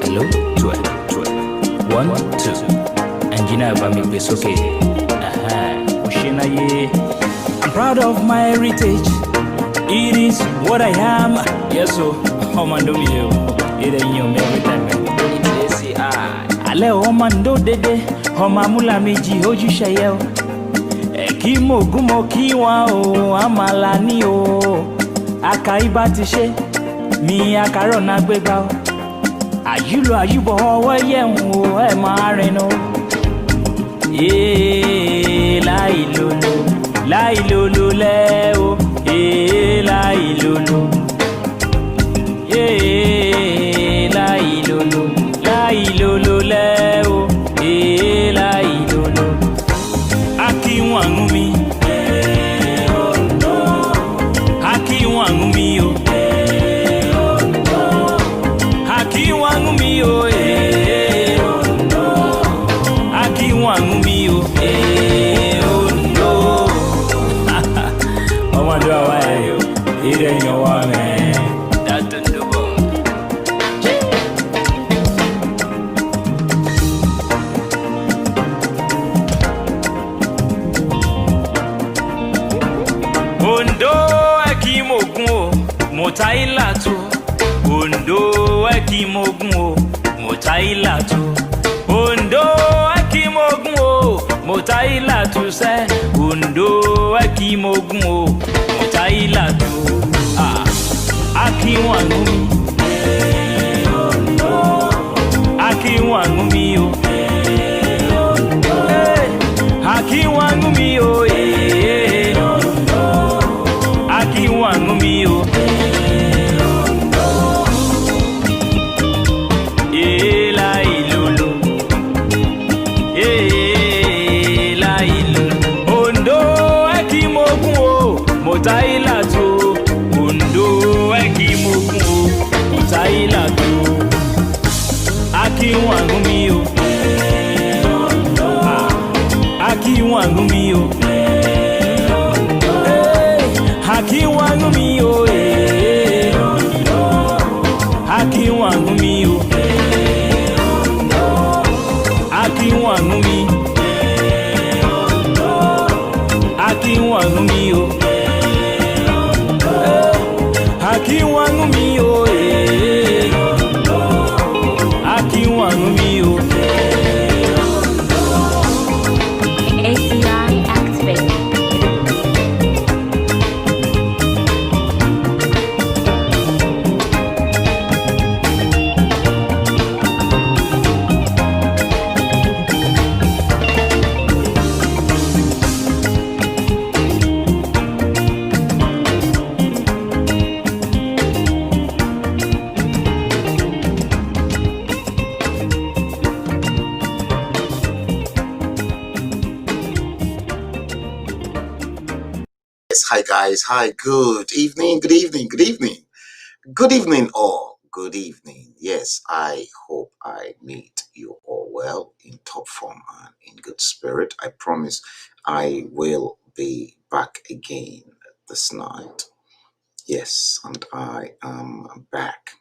Hello, 12. 1, 2. Engineer Bami okay. I'm proud of my heritage. It is what I am. Yes, so. Oh, man, do you? It ain't you, every time. It's ACI. Ale, oh, man, do dede. Oh, mamula meji, hoju shayel. Ekimo gumo kiwa, oh, amalani, oh. Akaiba tishe. Mi akarona gbegba. Ayulo ayubo ọwọ́ yẹn o ẹ máa rìn o. Láìlolo láìlolo lẹ́ o. Láìlolo. Láìlolo láìlolo lẹ́ o. Láìlolo. Akínwọ̀n mi. Akínwọ̀n mi o. Aki wangu mi o Aki wangu mi o oh no. Ọmọ do awa yo ire yan wa me that do bo. Ondo akimogun o motaila to Ondo ekimogun o motaila tu. Ondo ekimogun o motaila tu se. Ondo ekimogun o motaila tu. Akiwangu mi. Akiwangu mi o. Akiwangu mi o. Akiwangu mi o. Motaila tu Ondo ekimogun o motaila tu. Akiwangu mi o. Akiwangu mi o. Akiwangu mi o. Akiwangu mi o. Akiwangu mi. Akiwangu mi o. Akiwangu mi o Akiwangu mi o. ACI activate. Hi guys, hi, good evening, good evening, good evening, good evening all, good evening. Yes, I hope I meet you all well, in top form and in good spirit. I promise I will be back again this night. Yes, and I am back.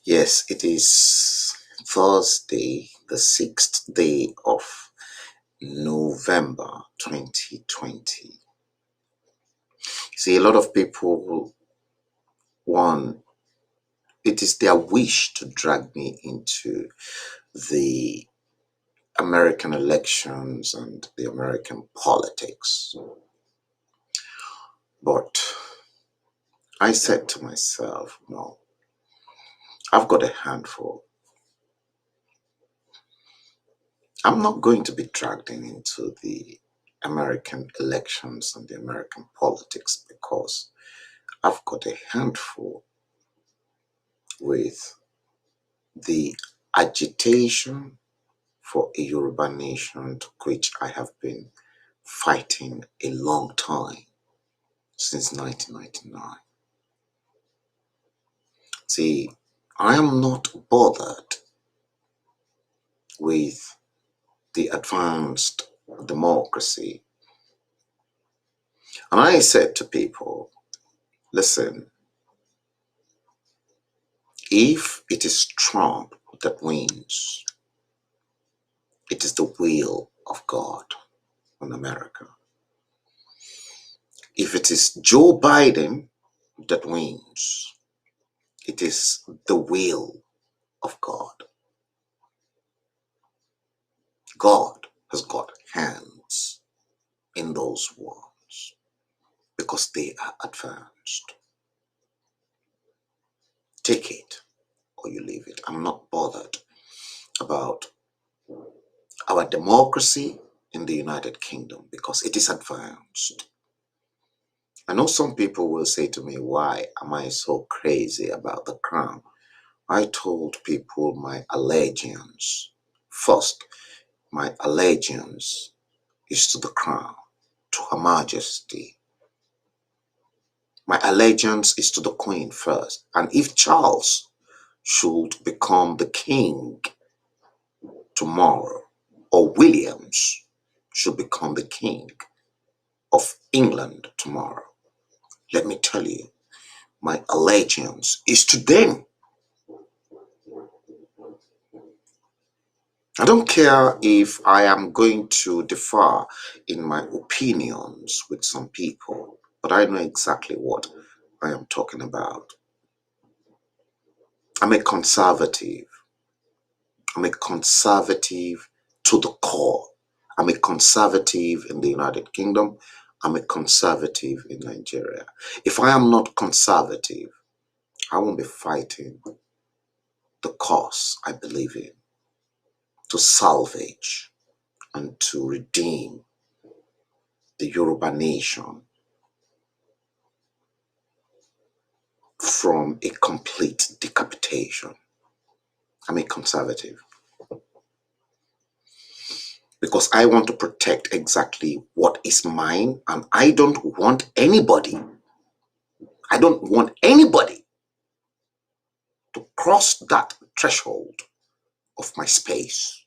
Yes, it is Thursday, the 6th day of November 2020. See, a lot of people it is their wish to drag me into the American elections and the American politics. But I said to myself, no, I've got a handful. I'm not going to be dragged into the American elections and the American politics because I've got a handful with the agitation for a Yoruba nation, to which I have been fighting a long time, since 1999. See, I am not bothered with the advanced democracy. And I said to people, listen, if it is Trump that wins, it is the will of God in America. If it is Joe Biden that wins, it is the will of God. God has got hands in those wars because they are advanced. Take it or you leave it. I'm not bothered about our democracy in the United Kingdom because it is advanced. I know some people will say to me, why am I so crazy about the crown? I told people my allegiance. First, my allegiance is to the crown, to Her Majesty. My allegiance is to the Queen first. And if Charles should become the king tomorrow, or Williams should become the king of England tomorrow, let me tell you, my allegiance is to them. I don't care if I am going to differ in my opinions with some people, but I know exactly what I am talking about. I'm a conservative. I'm a conservative to the core. I'm a conservative in the United Kingdom. I'm a conservative in Nigeria. If I am not conservative, I won't be fighting the cause I believe in to salvage and to redeem the Yoruba nation from a complete decapitation. I'm a conservative because I want to protect exactly what is mine, and I don't want anybody to cross that threshold of my space.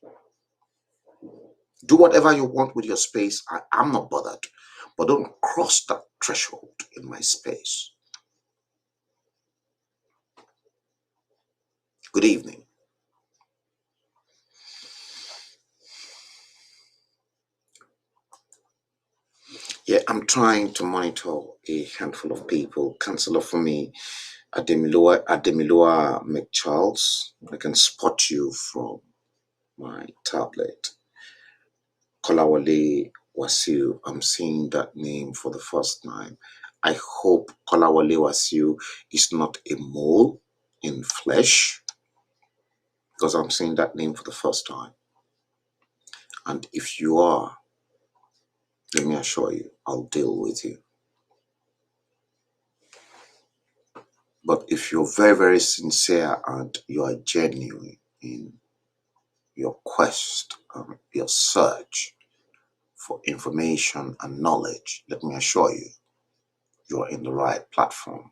Do whatever you want with your space. I'm not bothered, but don't cross that threshold in my space. Good evening. Yeah, I'm trying to monitor a handful of people. Counselor for me, Ademilua McCharles. I can spot you from my tablet. Kolawole Wasiu, I'm seeing that name for the first time. I hope Kolawole Wasiu is not a mole in flesh, because I'm seeing that name for the first time. And if you are, let me assure you, I'll deal with you. But if you're very, very sincere and you are genuine in your quest, your search for information and knowledge, let me assure you, you are in the right platform.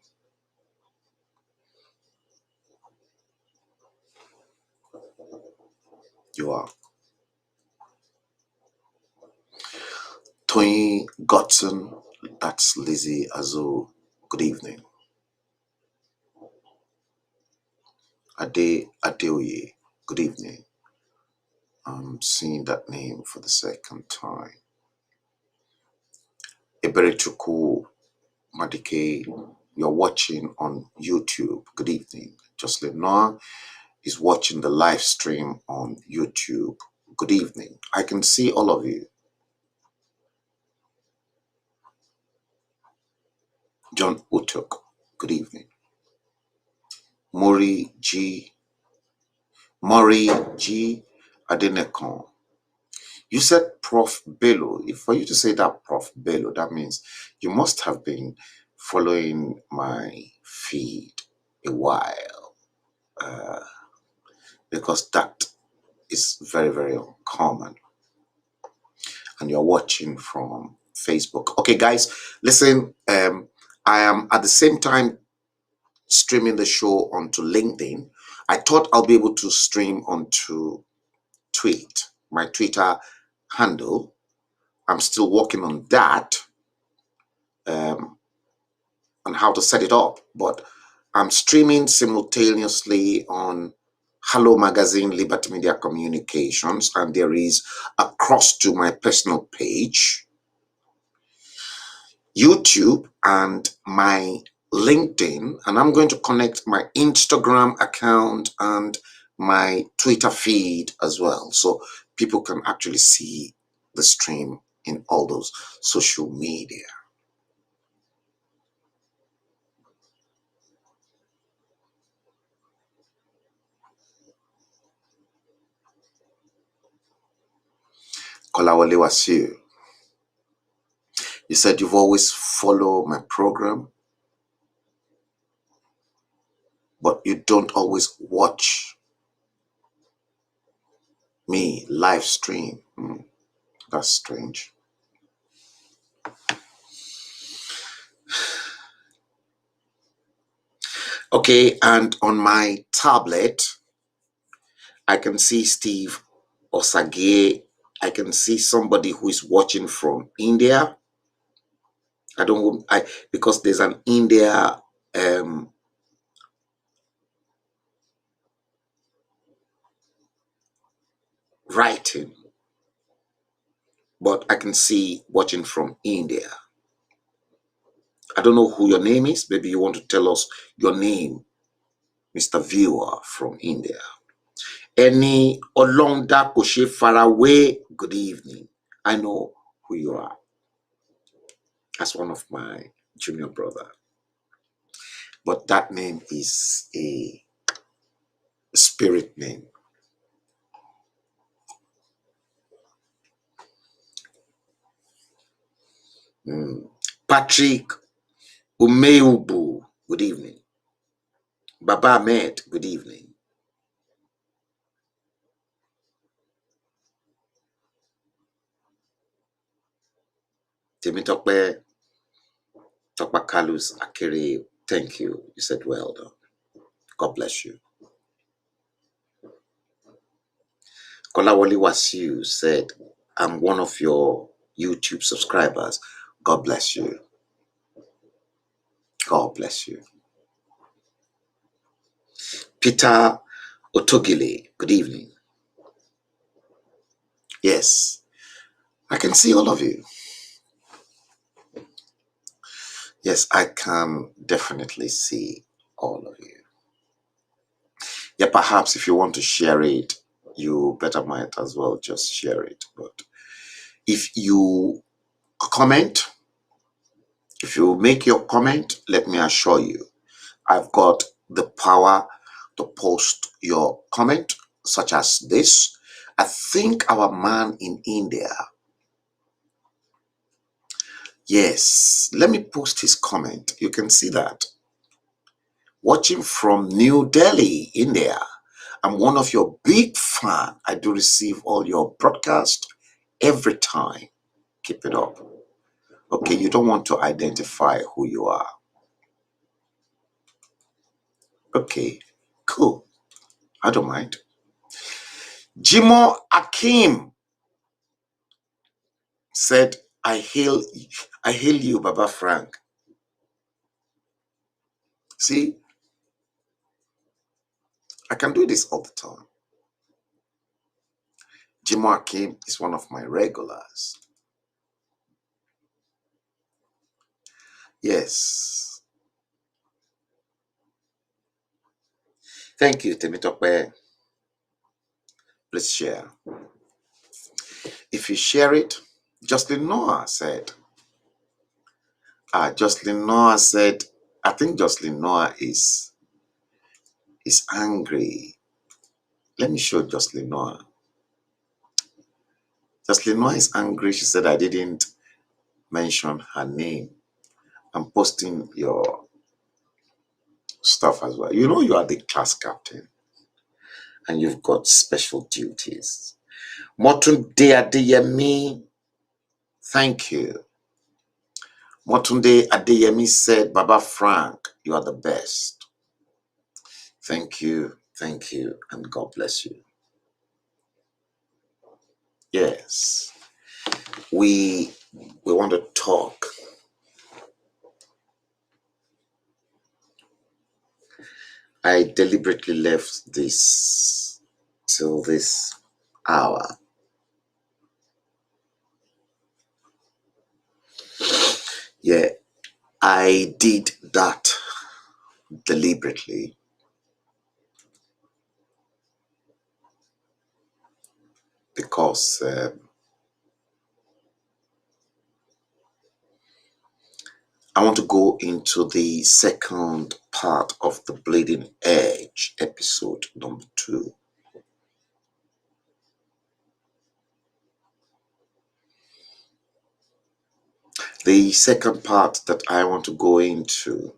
You are. Tony Godson, that's Lizzie Azu. Good evening. Ade Adeoye, good evening. I'm seeing that name for the second time. Eberechuku Madike, you're watching on YouTube. Good evening. Jocelyn Noah is watching the live stream on YouTube. Good evening. I can see all of you. John Utuk, good evening. Mori G. Adenekon. You said Prof. Bello. For you to say that Prof. Bello, that means you must have been following my feed a while, because that is very, very uncommon. And you're watching from Facebook. Okay, guys, listen, I am at the same time streaming the show onto LinkedIn. I thought I'll be able to stream onto my Twitter handle, I'm still working on that, on how to set it up, but I'm streaming simultaneously on Hello Magazine, Liberty Media Communications, and there is across to my personal page, YouTube, and my LinkedIn, and I'm going to connect my Instagram account and my Twitter feed as well, so people can actually see the stream in all those social media. Kolawole Wasiu, you said you've always followed my program, but you don't always watch me live stream. That's strange. Okay, and on my tablet, I can see Steve Osage. I can see somebody who is watching from India. Because there's an India writing, but I can see watching from India. I don't know who your name is. Maybe you want to tell us your name, Mr. Viewer from India. Any Olongda Koshe Faraway, good evening. I know who you are. That's one of my junior brother. But that name is a spirit name. Patrick Umeubu, good evening. Baba Ahmed, good evening. Temitope Tokpakalus Akere, thank you. You said well done. God bless you. Kolawole Wasiu said, I'm one of your YouTube subscribers. God bless you. God bless you. Peter Otogile, good evening. Yes, I can see all of you. Yes, I can definitely see all of you. Yeah, perhaps if you want to share it, you better might as well just share it. But if you comment, if you make your comment, let me assure you, I've got the power to post your comment, such as this. I think our man in India, yes, let me post his comment. You can see that. Watching from New Delhi, India. I'm one of your big fan. I do receive all your broadcast every time. Keep it up. Okay, you don't want to identify who you are. Okay, cool. I don't mind. Jimo Akim said, I hail you, Baba Frank. See, I can do this all the time. Jimo Akim is one of my regulars. Yes. Thank you, Temitope. Please share. If you share it, Jocelyn Noah said, Jocelyn Noah said, I think Jocelyn Noah is angry. Let me show Jocelyn Noah. Jocelyn Noah is angry. She said I didn't mention her name. I'm posting your stuff as well. You know you are the class captain and you've got special duties. Motunde Adeyemi, thank you. Motunde Adeyemi said, Baba Frank, you are the best. Thank you, and God bless you. Yes. we want to talk. I deliberately left this till this hour. Yeah, I did that deliberately because I want to go into the second part of the Bleeding Edge, episode number 2. The second part that I want to go into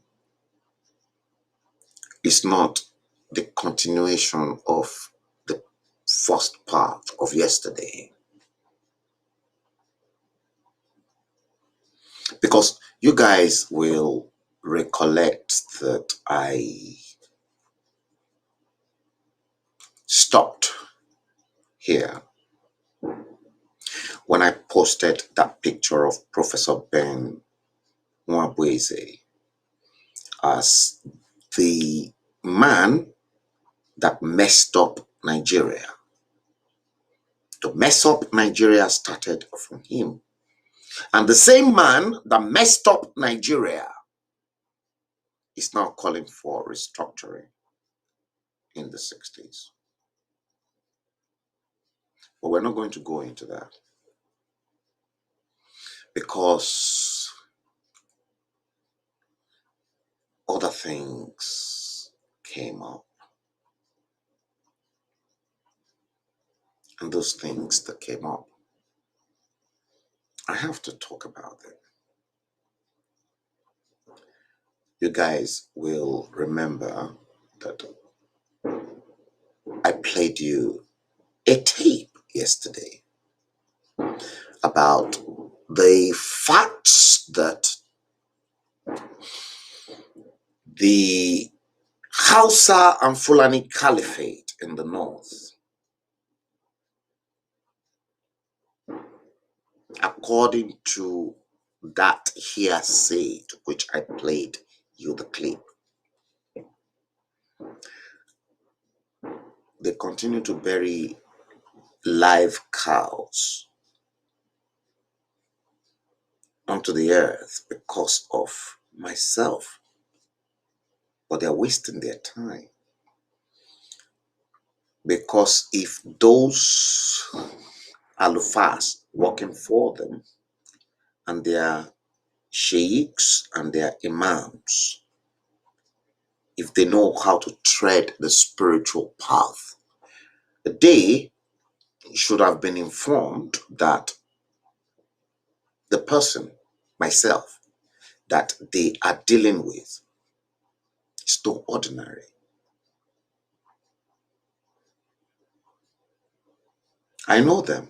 is not the continuation of the first part of yesterday. Because you guys will recollect that I stopped here when I posted that picture of Professor Ben Nwabweze as the man that messed up Nigeria. To mess up Nigeria started from him. And the same man that messed up Nigeria is now calling for restructuring in the 60s. But we're not going to go into that because other things came up. And those things that came up, I have to talk about them. You guys will remember that I played you a tape yesterday about the facts that the Hausa and Fulani Caliphate in the north, according to that hearsay to which I played you the clip, they continue to bury live cows onto the earth because of myself. But they're wasting their time. Because if those alufas working for them and their sheikhs and their imams, if they know how to tread the spiritual path, they should have been informed that the person, myself, that they are dealing with is no ordinary. I know them.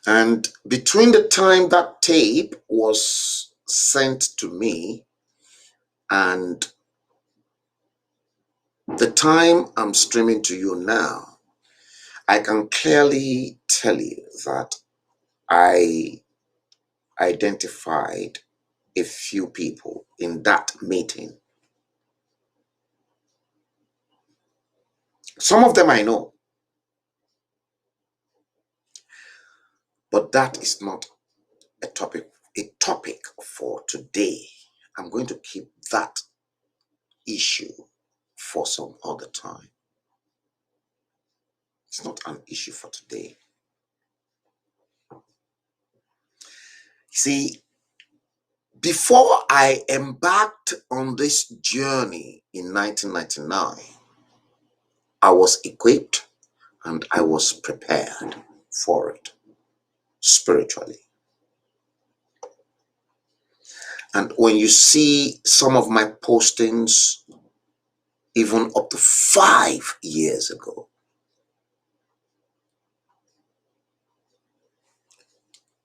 And between the time that tape was sent to me and the time I'm streaming to you now, I can clearly tell you that I identified a few people in that meeting. Some of them I know, but that is not a topic for today. I'm going to keep that issue for some other time. It's not an issue for today. See, before I embarked on this journey in 1999, I was equipped and I was prepared for it spiritually. And when you see some of my postings, even up to 5 years ago,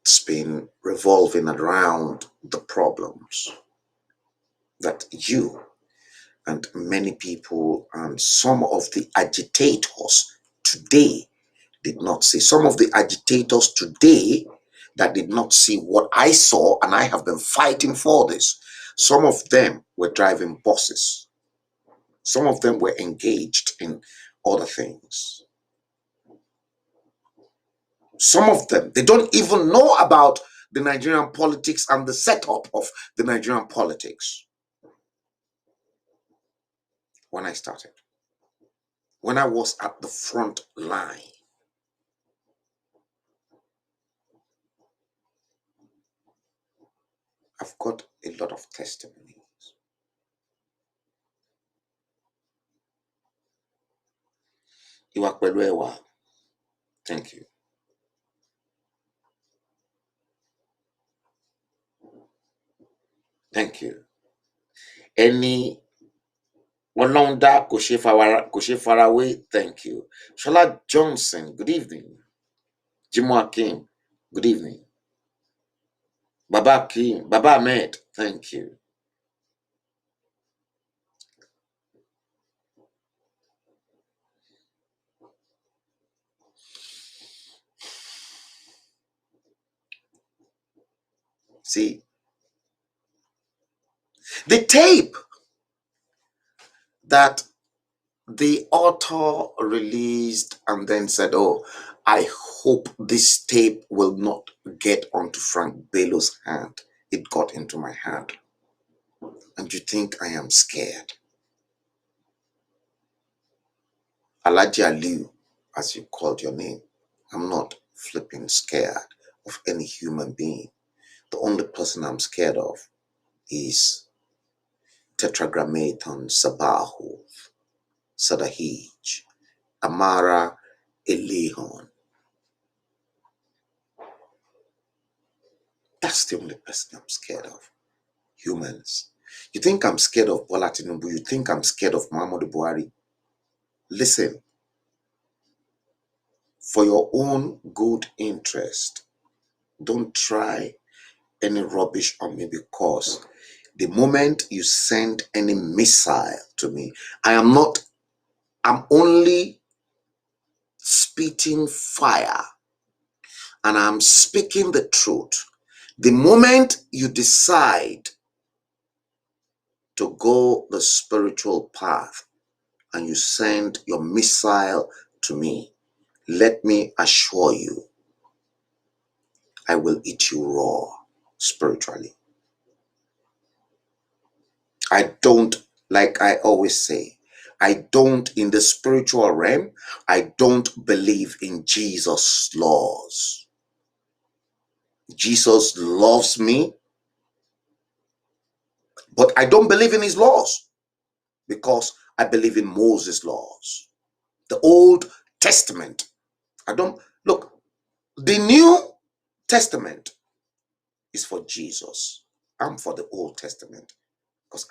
it's been revolving around the problems that you and many people and some of the agitators today did not see. Some of the agitators today that did not see what I saw, and I have been fighting for this. Some of them were driving buses. Some of them were engaged in other things. Some of them, they don't even know about the Nigerian politics and the setup of the Nigerian politics. When I started, when I was at the front line, I've got a lot of testimonies. Iwakweluewa, thank you. Thank you. Any Walonda Koshe Faraway, thank you. Shola Johnson, good evening. Jimo Akim, good evening. Baba Kim, Baba Ahmed, thank you. See, the tape that the author released and then said, oh, I hope this tape will not get onto Frank Bello's hand. It got into my hand. And you think I am scared? Alhaji Aliu, as you called your name, I'm not flipping scared of any human being. The only person I'm scared of is Tetragrammaton Sabahu, Sadahij, Amara Elehon. That's the only person I'm scared of. Humans. You think I'm scared of Bola Tinubu? You think I'm scared of Muhammadu Buhari? Listen, for your own good interest, don't try any rubbish on me, because the moment you send any missile to me, I'm only spitting fire and I'm speaking the truth. The moment you decide to go the spiritual path and you send your missile to me, let me assure you, I will eat you raw spiritually. I don't, like I always say, I don't, in the spiritual realm, I don't believe in Jesus' laws. Jesus loves me, but I don't believe in his laws because I believe in Moses' laws. The Old Testament. I don't, look, the New Testament is for Jesus. I'm for the Old Testament because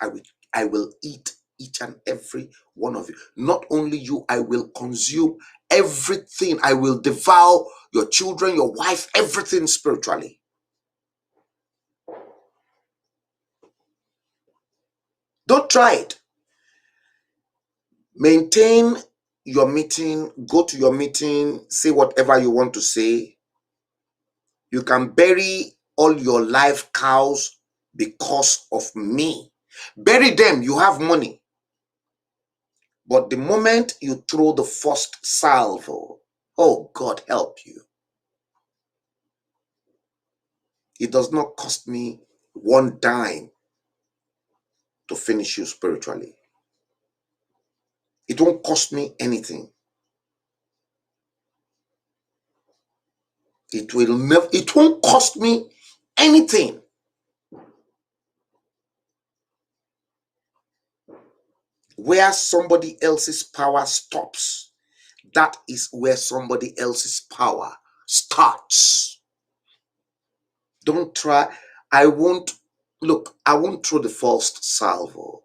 I will eat each and every one of you. Not only you, I will consume everything. I will devour your children, your wife, everything spiritually. Don't try it. Maintain your meeting, go to your meeting, say whatever you want to say. You can bury all your live cows because of me. Bury them, you have money. But the moment you throw the first salvo, oh, God help you. It does not cost me one dime to finish you spiritually. It won't cost me anything. It won't cost me anything. Where somebody else's power stops, that is where somebody else's power starts. Don't try. I won't throw the first salvo.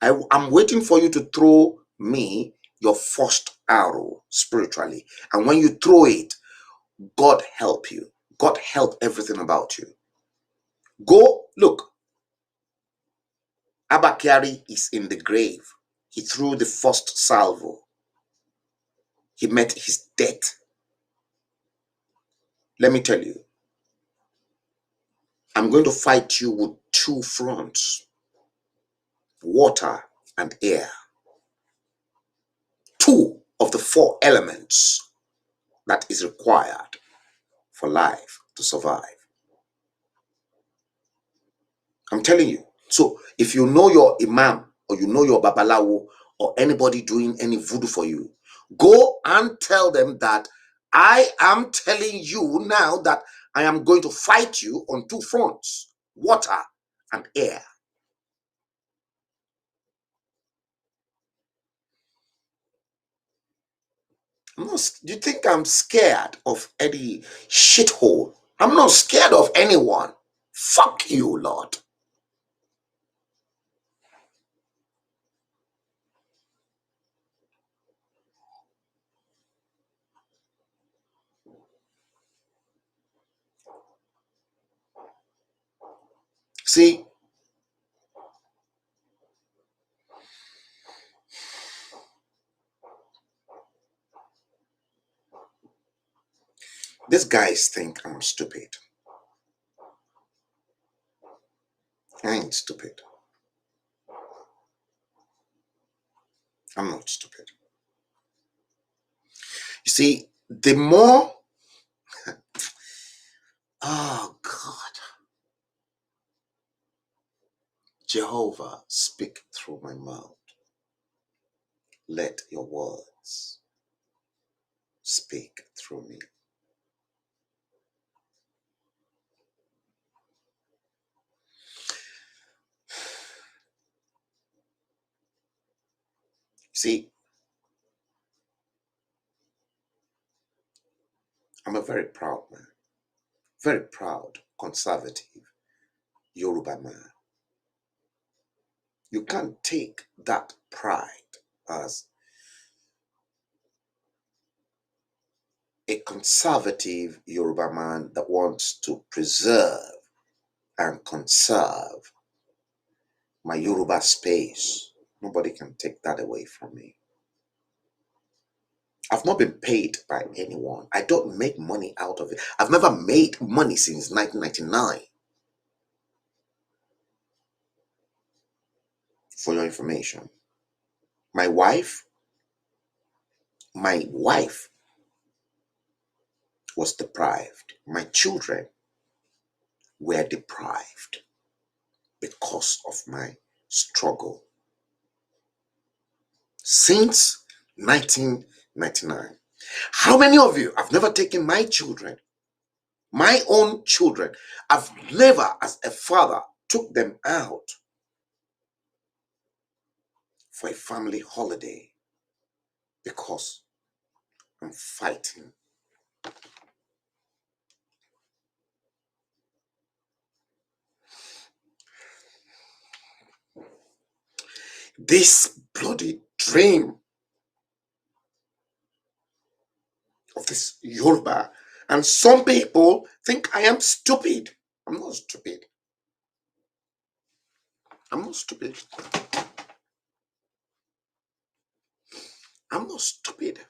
I'm waiting for you to throw me your first arrow spiritually. And when you throw it, God help you. God help everything about you. Go, look. Abba Kyari is in the grave. He threw the first salvo. He met his death let me tell you, I'm going to fight you with two fronts: water and air. Two of the four elements that is required for life to survive. I'm telling you. So if you know your imam or you know your babalawo or anybody doing any voodoo for you, go and tell them that I am telling you now that I am going to fight you on two fronts: water and air. Do you think I'm scared of any shithole? I'm not scared of anyone. Fuck you, Lord. See, these guys think I'm stupid. I ain't stupid. I'm not stupid. You see, the more, oh God, Jehovah, speak through my mouth. Let your words speak through me. See, I'm a very proud man, very proud, conservative Yoruba man. You can't take that pride as a conservative Yoruba man that wants to preserve and conserve my Yoruba space. Nobody can take that away from me. I've not been paid by anyone. I don't make money out of it. I've never made money since 1999. For your information, my wife was deprived. My children were deprived because of my struggle since 1999. How many of you have never taken my children, my own children? I've never, as a father, took them out for a family holiday because I'm fighting. This bloody dream of this Yoruba. And some people think I am stupid. I'm not stupid. I'm not stupid. I'm not stupid.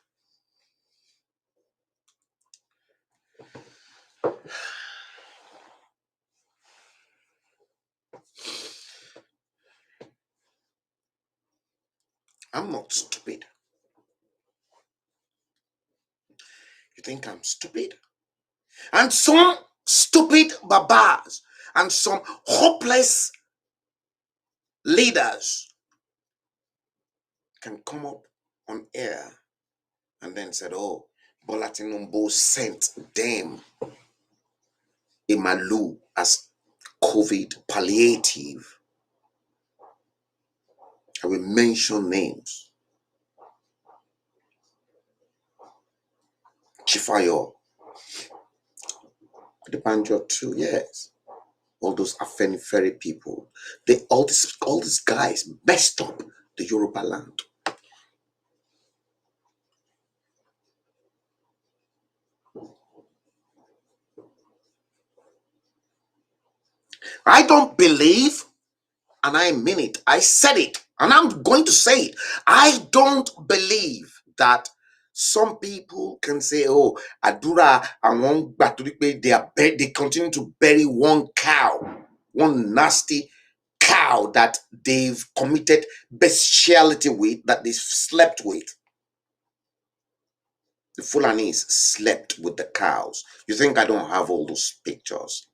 I'm not stupid. You think I'm stupid? And some stupid babas and some hopeless leaders can come up on air and then said, oh, Bola Tinubu sent them a Malu as COVID palliative. I will mention names. Chifayo, the Banjo too, yes. All those Afenifere people, all these guys messed up the Yoruba land. I don't believe, and I mean it, I said it, and I'm going to say it. I don't believe that Some people can say, oh, Adura and one Baturipe, they continue to bury one cow, one nasty cow that they've committed bestiality with, that they slept with. The Fulanis slept with the cows. You think I don't have all those pictures?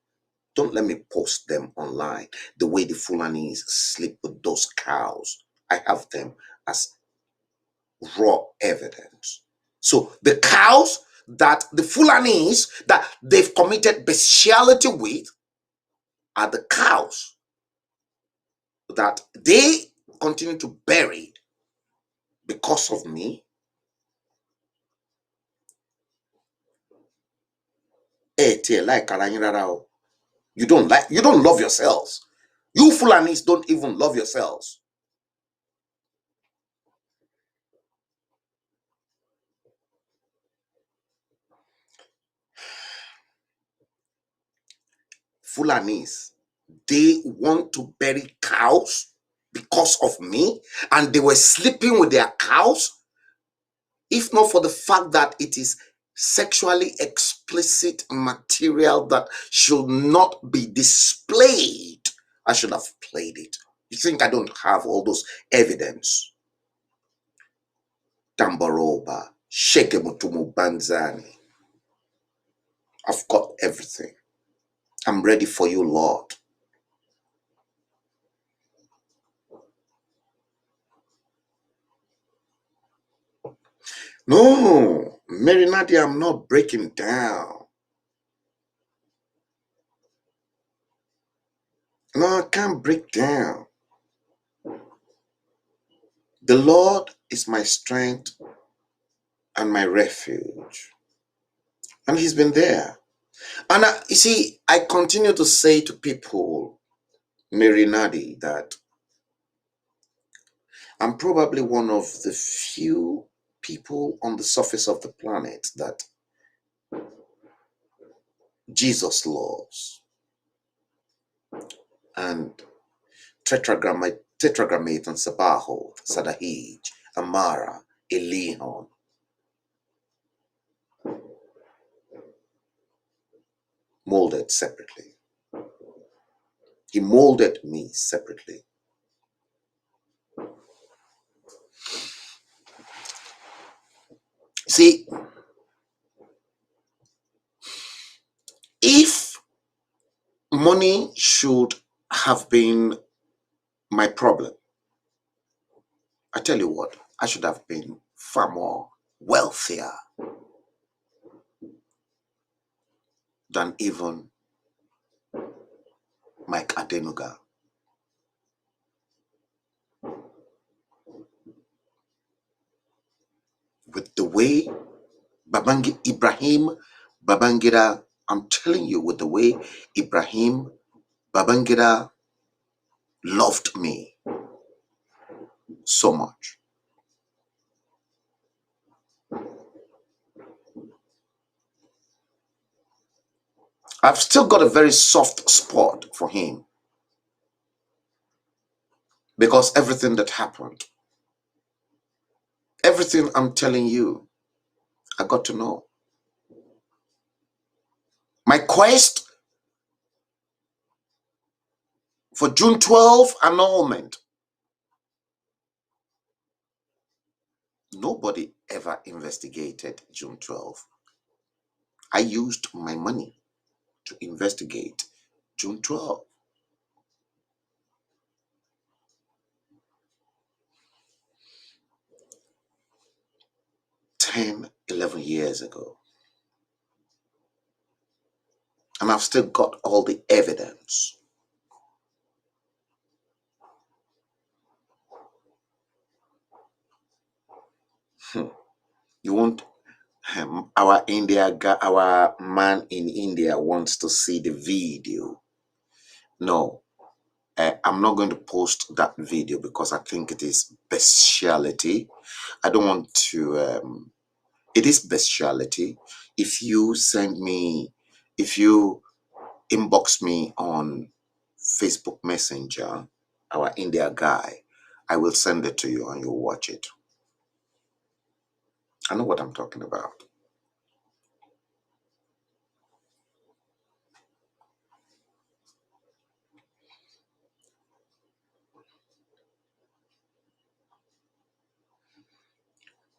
Don't let me post them online. The way the Fulanis sleep with those cows, I have them as raw evidence. So the cows that the Fulanis that they've committed bestiality with are the cows that they continue to bury because of me. You don't love yourselves. You Fulanis don't even love yourselves. Fulanis, they want to bury cows because of me, and they were sleeping with their cows, if not for the fact that it is sexually explicit material that should not be displayed. I should have played it. You think I don't have all those evidence? Tamboroba, Shekemutumu Banzani. I've got everything. I'm ready for you, Lord. No, Mary Nadia, I'm not breaking down. No, I can't break down. The Lord is my strength and my refuge. And He's been there. And you see, I continue to say to people, Mary Nadi, that I'm probably one of the few people on the surface of the planet that Jesus and Tetragrammaton Sabaho, Sadahij, Amara, Elihon. Molded separately. He molded me separately. See, if money should have been my problem, I tell you what, I should have been far more wealthier than even Mike Adenuga. With the way Ibrahim Babangida, I'm telling you, with the way Ibrahim Babangida loved me so much. I've still got a very soft spot for him because everything that happened, everything I'm telling you, I got to know. My quest for June 12 annulment, nobody ever investigated June 12. I used my money to investigate June 12. 10, 11 years ago. And I've still got all the evidence. You want our man in India wants to see the video. No, I'm not going to post that video because I think it is bestiality. I don't want to, it is bestiality. If you inbox me on Facebook Messenger, our India guy, I will send it to you and you'll watch it. I know what I'm talking about.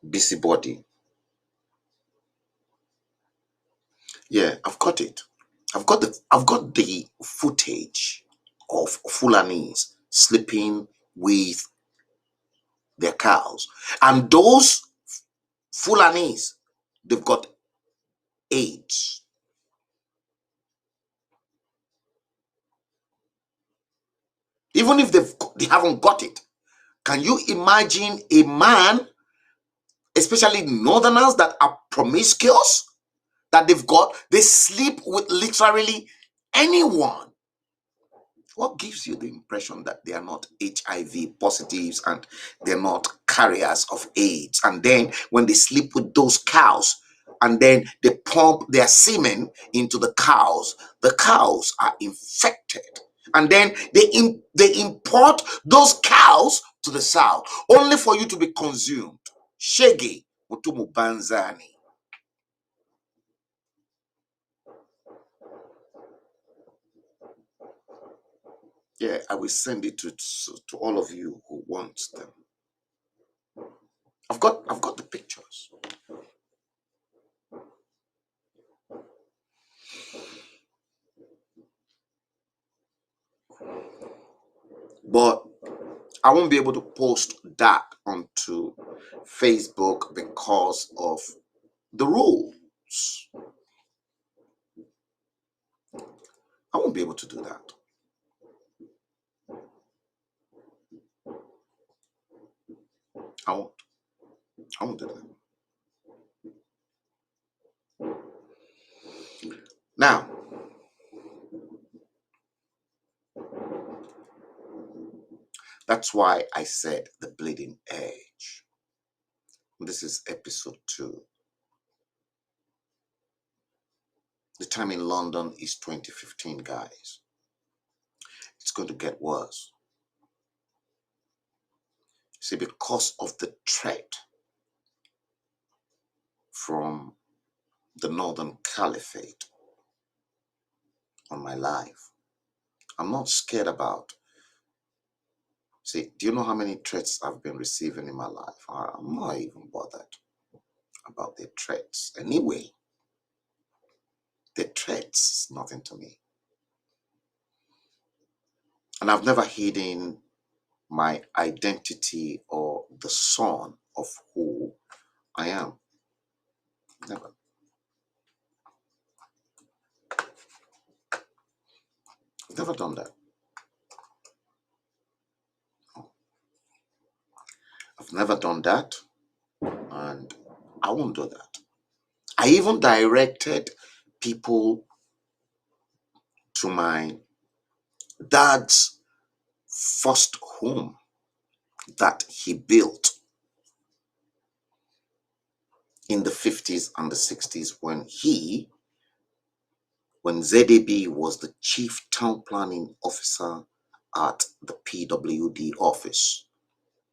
Busybody. Yeah, I've got it. I've got the footage of Fulanis sleeping with their cows. And those Fulanis, they've got AIDS. Even if they haven't got it. Can you imagine a man, especially northerners that are promiscuous, that they sleep with literally anyone? What gives you the impression that they are not HIV positives and they're not carriers of AIDS? And then when they sleep with those cows and then they pump their semen into the cows are infected. And then they import those cows to the south only for you to be consumed. Shege Mutumu Banzani. Yeah, I will send it to all of you who want them. I've got the pictures. But I won't be able to post that onto Facebook because of the rules. I won't be able to do that. I won't do that. Now, that's why I said the bleeding edge. This is episode 2. The time in London is 2015, guys. It's going to get worse. See, because of the threat from the Northern Caliphate on my life, I'm not scared about. See, do you know how many threats I've been receiving in my life? I'm not even bothered about the threats. Anyway, the threats is nothing to me. And I've never hidden my identity or the son of who I am. Never. I've never done that. I've never done that. And I won't do that. I even directed people to my dad's first home that he built in the 50s and the 60s when ZAB was the chief town planning officer at the PWD office.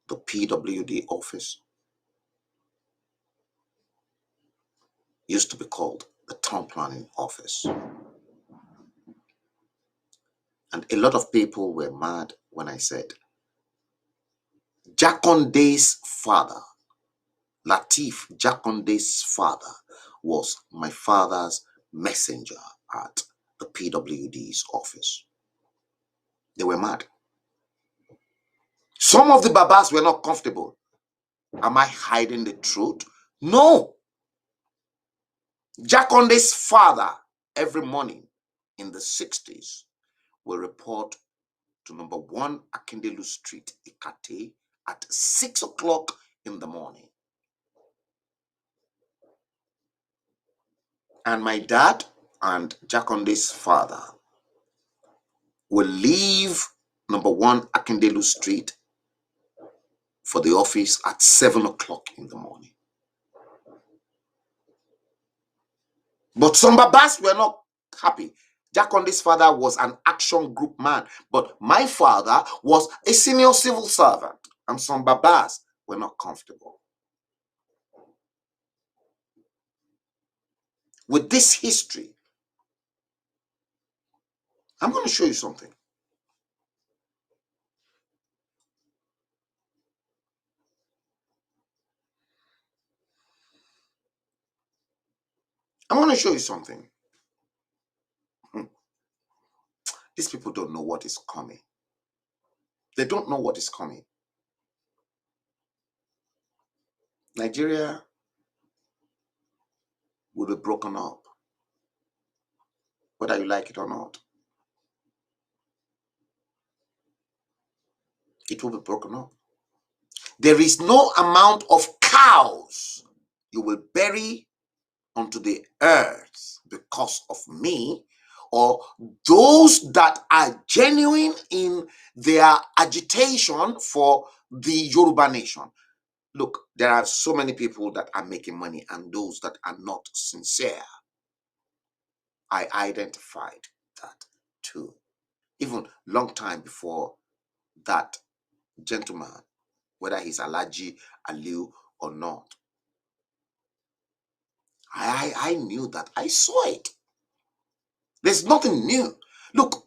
The PWD office used to be called the town planning office. And a lot of people were mad when I said, Jakonde's father, Latif Jakonde's father, was my father's messenger at the PWD's office. They were mad. Some of the Babas were not comfortable. Am I hiding the truth? No. Jakonde's father, every morning in the 60s, will report to number 1 Akindelu Street, Ikate, at 6 o'clock in the morning. And my dad and Jakonde's father will leave number 1 Akindelu Street for the office at 7 o'clock in the morning. But some Babas were not happy. Jakonde's father was an action group man, but my father was a senior civil servant, and some Babas were not comfortable. with this history, I'm going to show you something. I'm going to show you something. These people don't know what is coming. They don't know what is coming. Nigeria will be broken up, whether you like it or not. It will be broken up. There is no amount of cows you will bury onto the earth because of me, or those that are genuine in their agitation for the Yoruba nation. Look, there are so many people that are making money and those that are not sincere. I identified that too. Even long time before that gentleman, whether he's Alaji, Aliu or not, I knew that. I saw it. There's nothing new. Look,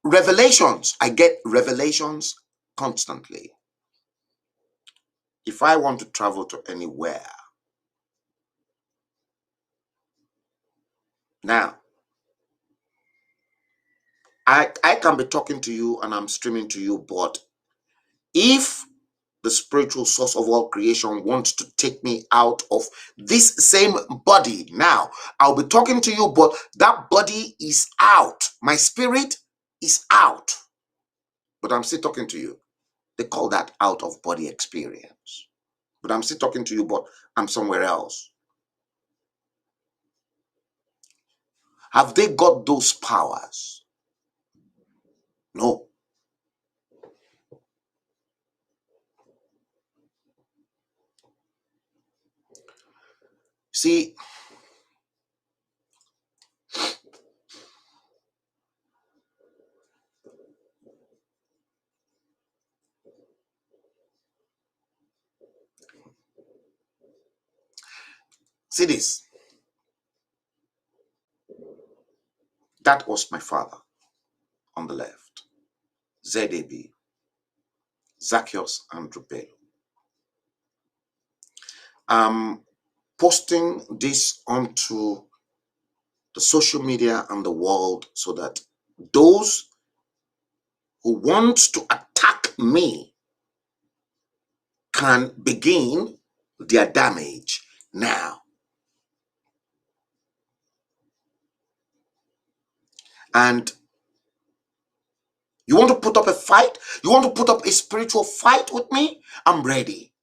revelations. I get revelations constantly. If I want to travel to anywhere, now, I can be talking to you and I'm streaming to you, but if the spiritual source of all creation wants to take me out of this same body, now I'll be talking to you, but that body is out. My spirit is out, but I'm still talking to you. They call that out of body experience. But I'm still talking to you, but I'm somewhere else. Have they got those powers? No. See, see this. That was my father on the left. ZAB, Zacchaeus Andrew Bello. I'm posting this onto the social media and the world so that those who want to attack me can begin their damage now. And you want to put up a fight? You want to put up a spiritual fight with me? I'm ready.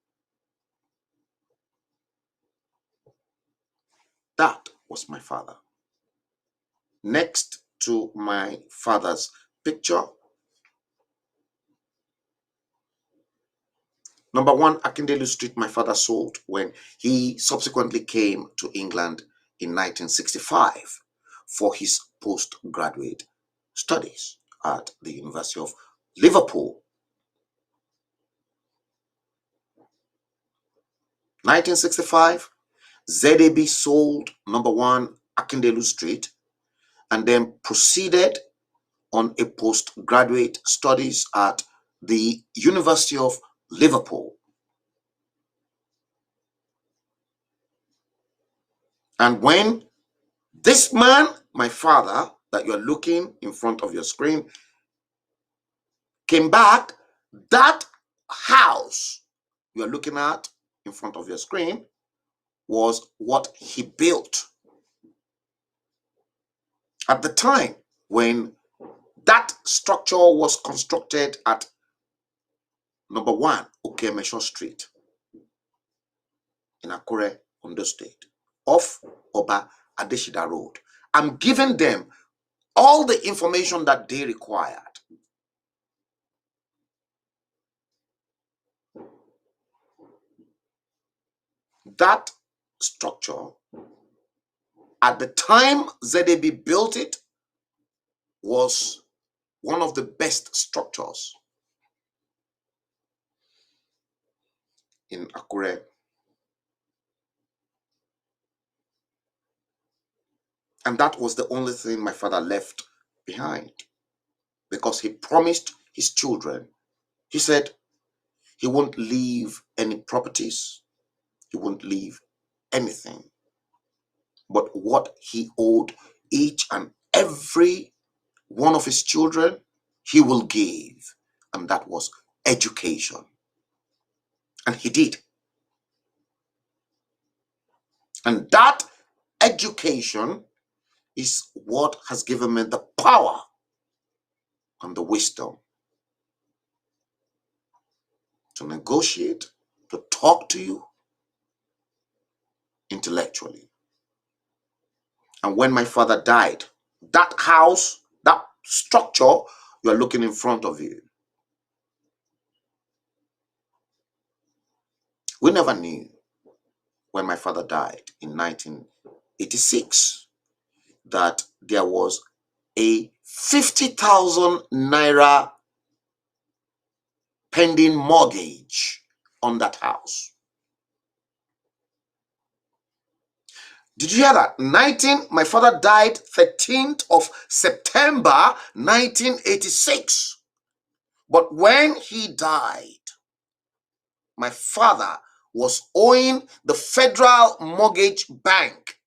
That was my father. Next to my father's picture, number one, Akindele Street, my father sold when he subsequently came to England in 1965 for his postgraduate studies at the University of Liverpool. 1965, ZAB sold number one, Akindele Street, and then proceeded on a postgraduate studies at the University of Liverpool. And when this man, my father, that you're looking in front of your screen, came back, that house you're looking at in front of your screen was what he built. At the time when that structure was constructed at number one, Okemesho Street in Akure, Ondo State, off Oba Adeshida Road. I'm giving them all the information that they required. That structure, at the time ZAB built it, was one of the best structures in Akure. And that was the only thing my father left behind, because he promised his children. He said he won't leave any properties, he won't leave anything. But what he owed each and every one of his children, he will give. And that was education. And he did. And that education is what has given me the power and the wisdom to negotiate, to talk to you intellectually. And when my father died, that house, that structure you are looking in front of you, we never knew when my father died in 1986 that there was a 50,000 naira pending mortgage on that house. Did you hear that? My father died 13th of September 1986. But when he died, my father was owing the Federal Mortgage Bank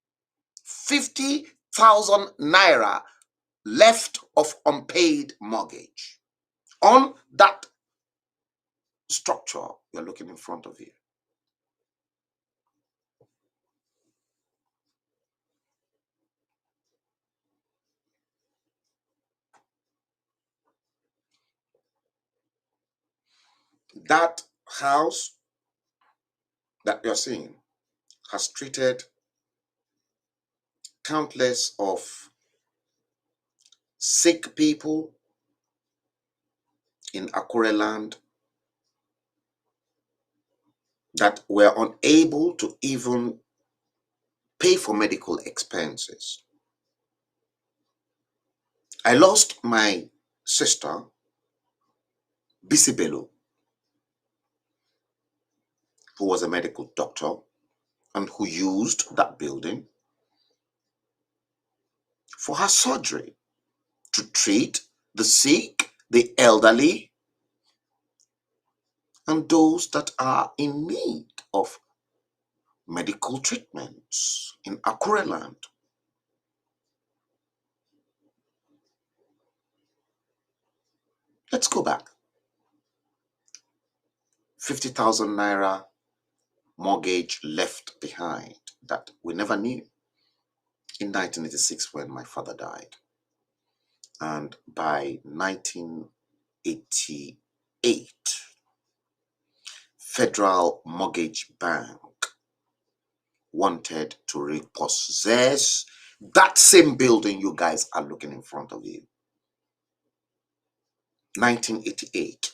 50,000 naira left of unpaid mortgage on that structure you're looking in front of you. That house that you're seeing has treated countless of sick people in Akure land that were unable to even pay for medical expenses. I lost my sister, Bisibelo, who was a medical doctor and who used that building for her surgery to treat the sick, the elderly, and those that are in need of medical treatments in Akure land. Let's go back. 50,000 naira mortgage left behind that we never knew in 1986 when my father died. And by 1988, Federal Mortgage Bank wanted to repossess that same building you guys are looking in front of you. 1988,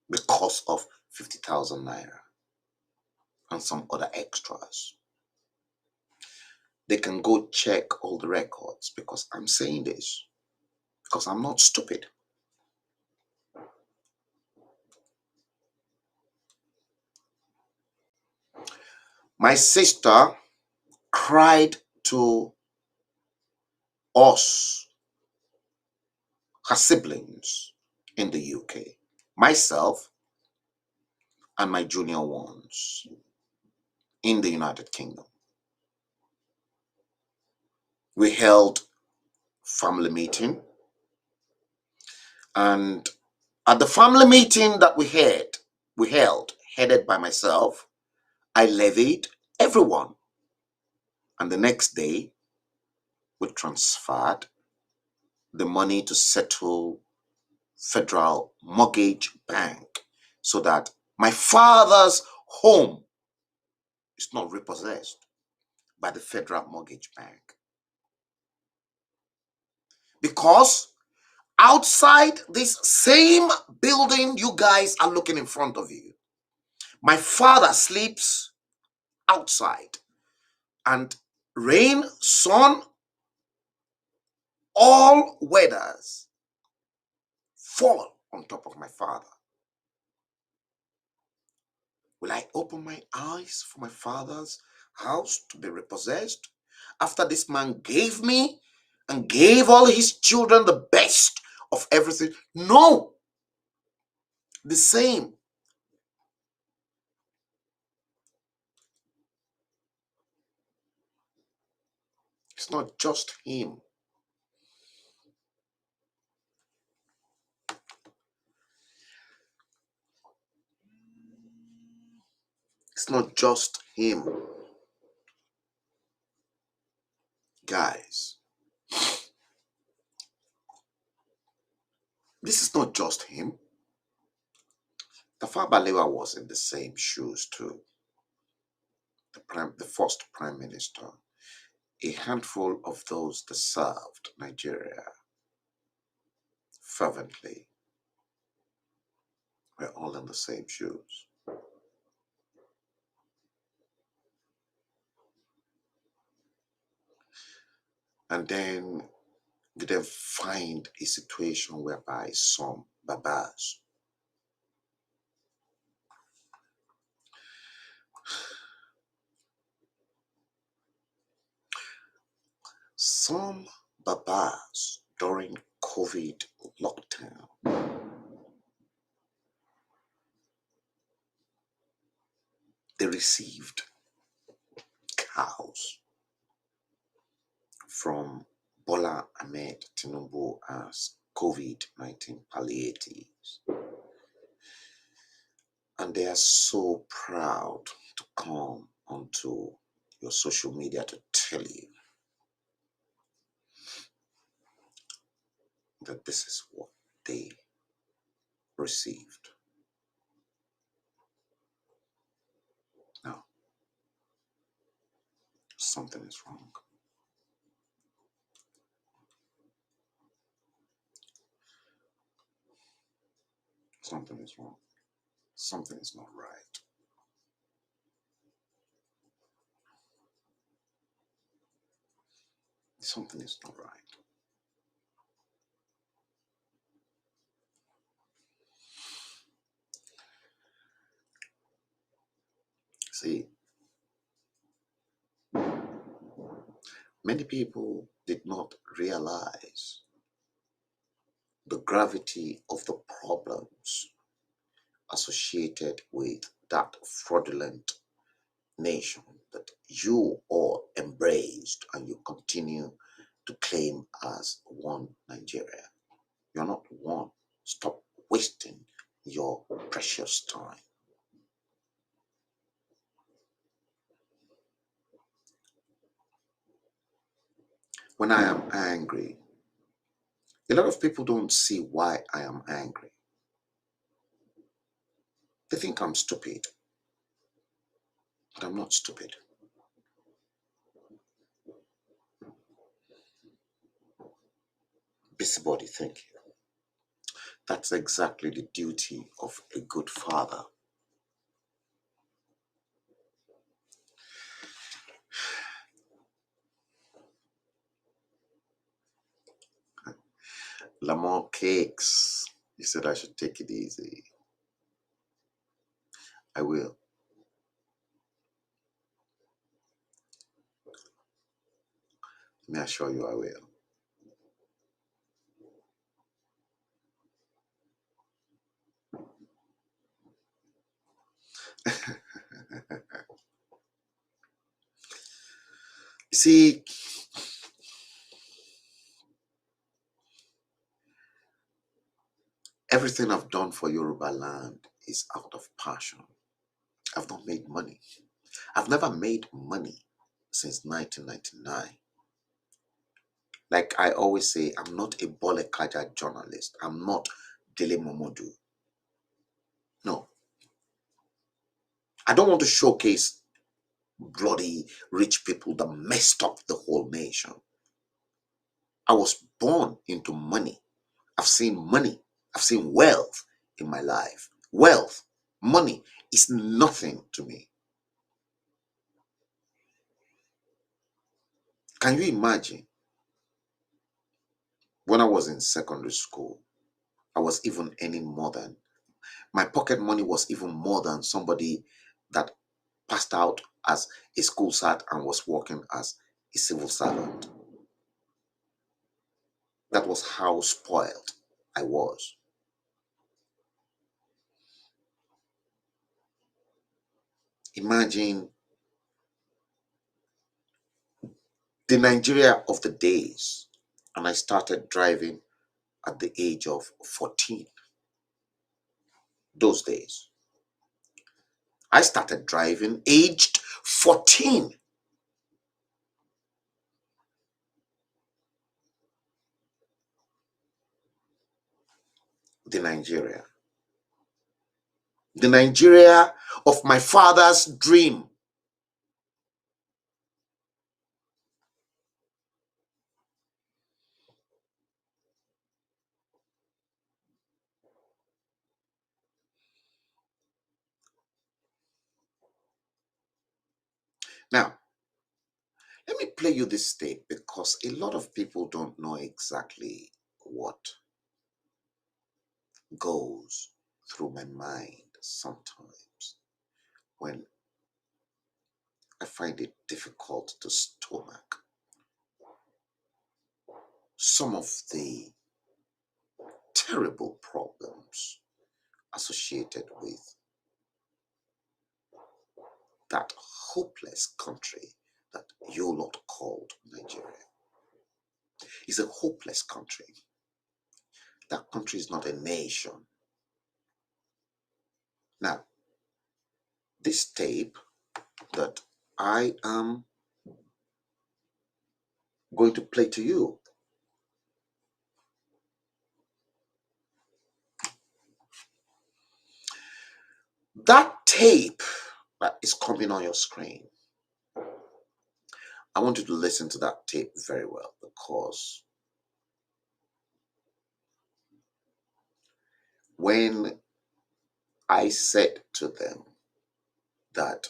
because of 50,000 naira and some other extras. They can go check all the records, because I'm saying this because I'm not stupid. My sister cried to us, her siblings in the UK, myself and my junior ones in the United Kingdom. We held family meeting, and at the family meeting that we held, headed by myself, I levied everyone. And the next day, we transferred the money to settle Federal Mortgage Bank so that my father's home is not repossessed by the Federal Mortgage Bank. Because outside this same building you guys are looking in front of you, my father sleeps outside, and rain, sun, all weathers fall on top of my father. Will I open my eyes for my father's house to be repossessed? after this man gave me and gave all his children the best of everything? No, the same. It's not just him. It's not just him. Guys, this is not just him. Tafawa Balewa was in the same shoes too. The first prime minister. A handful of those that served Nigeria fervently were all in the same shoes. And then we then find a situation whereby some babas, during COVID lockdown, they received cows from Bola Ahmed Tinubu as COVID-19 palliatives. And they are so proud to come onto your social media to tell you that this is what they received. Now, something is wrong. Something is wrong. Something is not right. Something is not right. See, many people did not realize the gravity of the problems associated with that fraudulent nation that you all embraced and you continue to claim as one Nigeria. You're not one. Stop wasting your precious time. When I am angry, a lot of people don't see why I am angry. They think I'm stupid, but I'm not stupid. Busybody, thank you. That's exactly the duty of a good father. Lamont Cakes, he said I should take it easy. I will. May I assure you I will. See, everything I've done for Yoruba land is out of passion. I've not made money. I've never made money since 1999. Like I always say, I'm not a Bole Kaja journalist. I'm not Dele Momodu. No. I don't want to showcase bloody rich people that messed up the whole nation. I was born into money. I've seen money. I've seen wealth in my life. Wealth, money is nothing to me. Can you imagine? When I was in secondary school, I was even earning more than, my pocket money was even more than somebody that passed out as a school sat and was working as a civil servant. That was how spoiled I was. Imagine the Nigeria of the days, and I started driving at the age of 14. Those days, I started driving aged 14. The Nigeria. The Nigeria of my father's dream. Now, let me play you this tape because a lot of people don't know exactly what goes through my mind sometimes when I find it difficult to stomach some of the terrible problems associated with that hopeless country that you lot called Nigeria. It's a hopeless country. That country is not a nation. Now, this tape that I am going to play to you, that tape that is coming on your screen, I want you to listen to that tape very well, because when I said to them that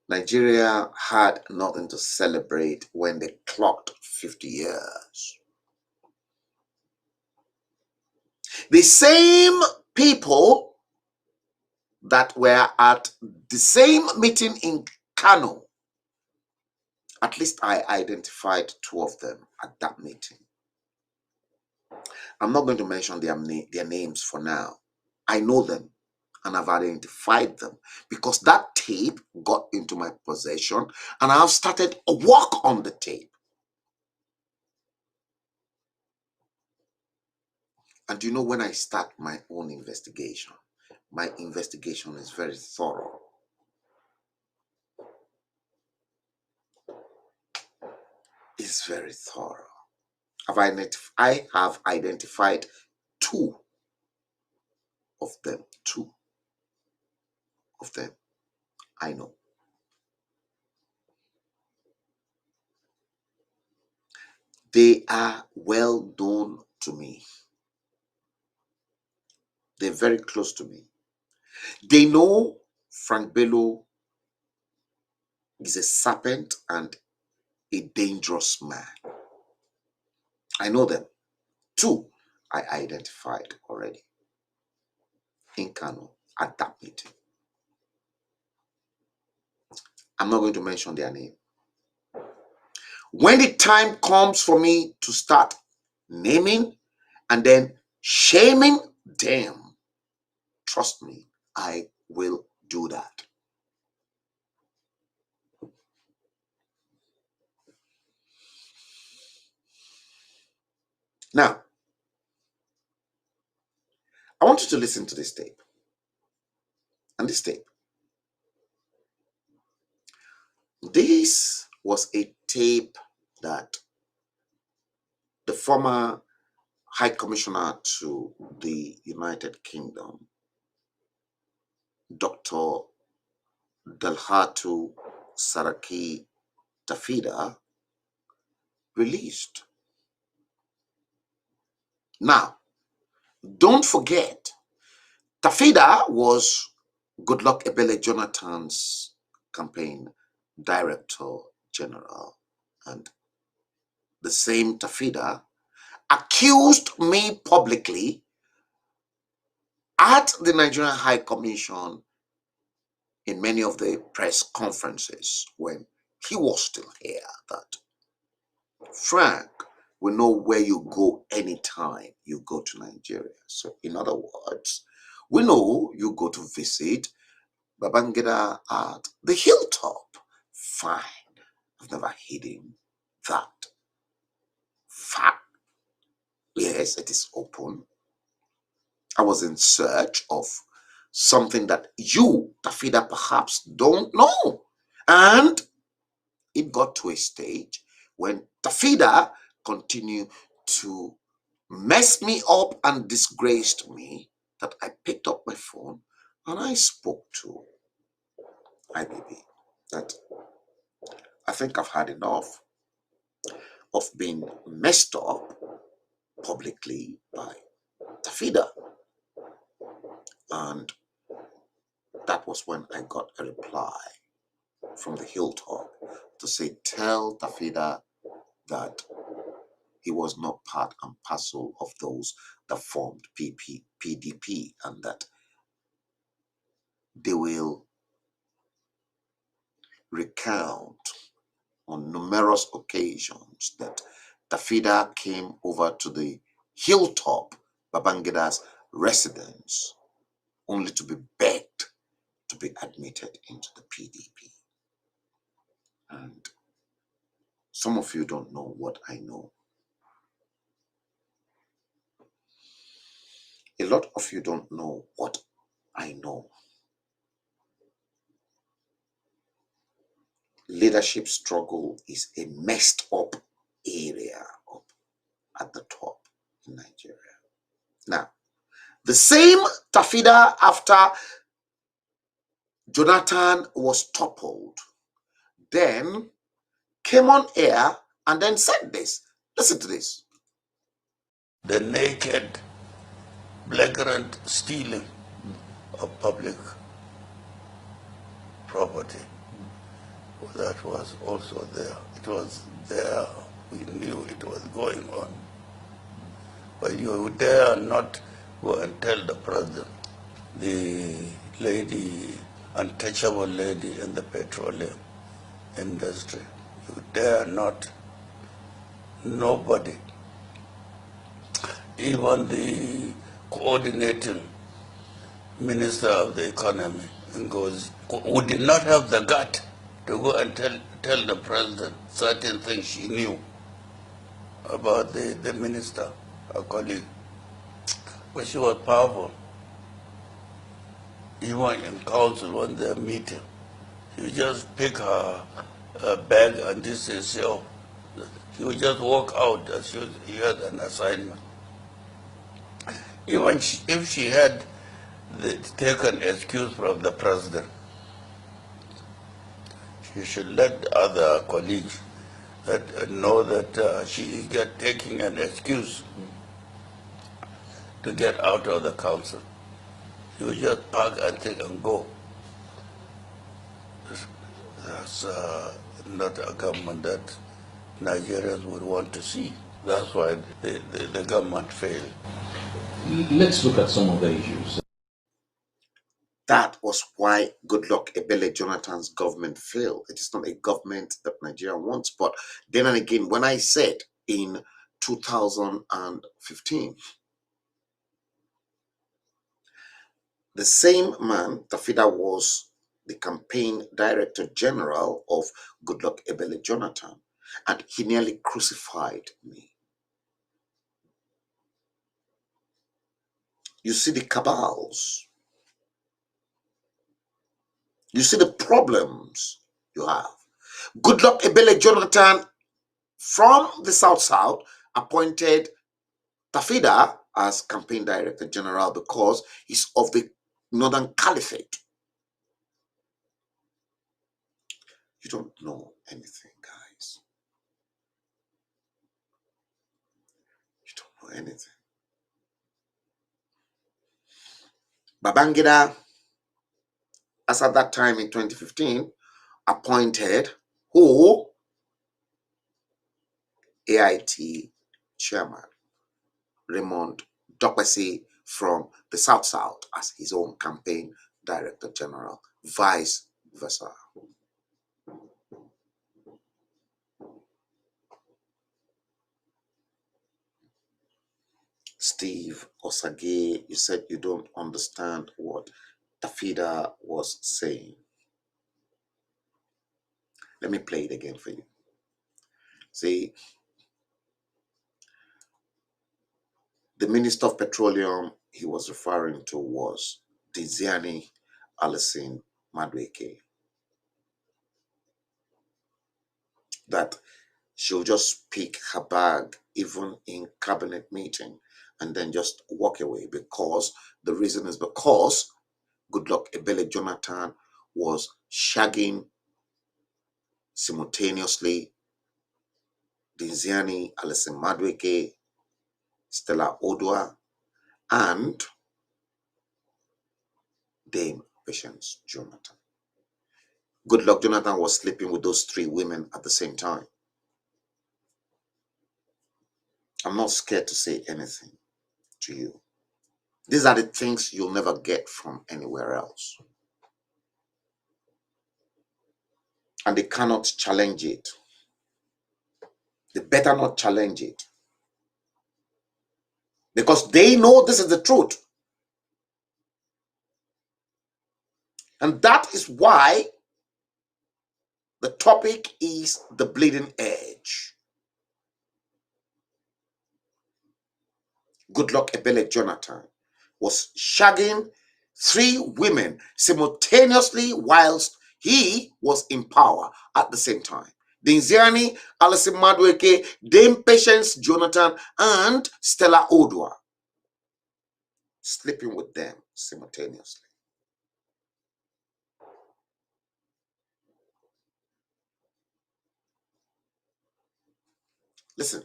Nigeria had nothing to celebrate when they clocked 50 years, the same people that were at the same meeting in Kano, at least I identified 2 of them at that meeting. I'm not going to mention their names for now. I know them and I've identified them because that tape got into my possession and I've started a work on the tape. And you know, when I start my own investigation, my investigation is very thorough. It's very thorough. I have identified 2 of them. 2 of them I know. They are well known to me. They're very close to me. They know Frank Bello is a serpent and a dangerous man. I know them. 2 I identified already in Kano at that meeting. I'm not going to mention their name. When the time comes for me to start naming and then shaming them, trust me, I will do that. Now, I want you to listen to this tape. And this tape. This was a tape that the former High Commissioner to the United Kingdom, Dr. Dalhatu Saraki Tafida, released. Now, don't forget, Tafida was Goodluck Ebele Jonathan's campaign director general, and the same Tafida accused me publicly at the Nigerian High Commission in many of the press conferences when he was still here that, Frank, we know where you go anytime you go to Nigeria. So, in other words, we know you go to visit Babangida at the hilltop. Fine. I've never hidden that fact. Yes, it is open. I was in search of something that you, Tafida, perhaps don't know. And it got to a stage when Tafida continued to messed me up and disgraced me that I picked up my phone and I spoke to IBB that I think I've had enough of being messed up publicly by Tafida. And that was when I got a reply from the hilltop to say, tell Tafida that he was not part and parcel of those that formed PDP and that they will recount on numerous occasions that Tafida came over to the hilltop, Babangida's residence, only to be begged to be admitted into the PDP. And some of you don't know what I know. A lot of you don't know what I know. Leadership struggle is a messed up area up at the top in Nigeria. Now, the same Tafida, after Jonathan was toppled, then came on air and then said this. Listen to this. The naked, flagrant stealing of public property. That was also there. It was there. We knew it was going on. But you dare not go and tell the president, the lady, untouchable lady in the petroleum industry. You dare not. Nobody, even the coordinating minister of the economy, goes, who did not have the gut to go and tell the president certain things she knew about the minister, her colleague. But she was powerful. Even in council when they're meeting, you just pick her bag and this is your. She would just walk out as she had an assignment. Even if she had taken excuse from the president, she should let other colleagues know that she is taking an excuse to get out of the council. She would just pack and take and go. That's not a government that Nigerians would want to see. That's why the government failed. Let's look at some of the issues. That was why Goodluck Ebele Jonathan's government failed. It is not a government that Nigeria wants. But then and again, when I said in 2015, the same man, Tafida, was the campaign director general of Goodluck Ebele Jonathan, and he nearly crucified me. You see the cabals. You see the problems you have. Goodluck Ebele Jonathan from the South appointed Tafida as campaign director general because he's of the Northern Caliphate. You don't know anything, guys. You don't know anything. Babangida, as at that time in 2015, appointed who? AIT chairman, Raymond Dokpesi from the South as his own campaign director general. vice versa. Steve Osage, you said you don't understand what Tafida was saying. Let me play it again for you. See, the Minister of Petroleum he was referring to was Diziani Alison Madueke. That she'll just pick her bag even in cabinet meeting and then just walk away, because the reason is because Goodluck Ebele Jonathan was shagging simultaneously Diziani Alison Madueke, Stella Odua, and Dame Patience Jonathan. Goodluck Jonathan was sleeping with those three women at the same time. I'm not scared to say anything to you. These are the things you'll never get from anywhere else. And they cannot challenge it. They better not challenge it. Because they know this is the truth. And that is why the topic is the bleeding edge. Goodluck Ebele Jonathan was shagging three women simultaneously whilst he was in power at the same time. Diziani Alison Madueke, Dame Patience Jonathan, and Stella Odua, sleeping with them simultaneously. Listen,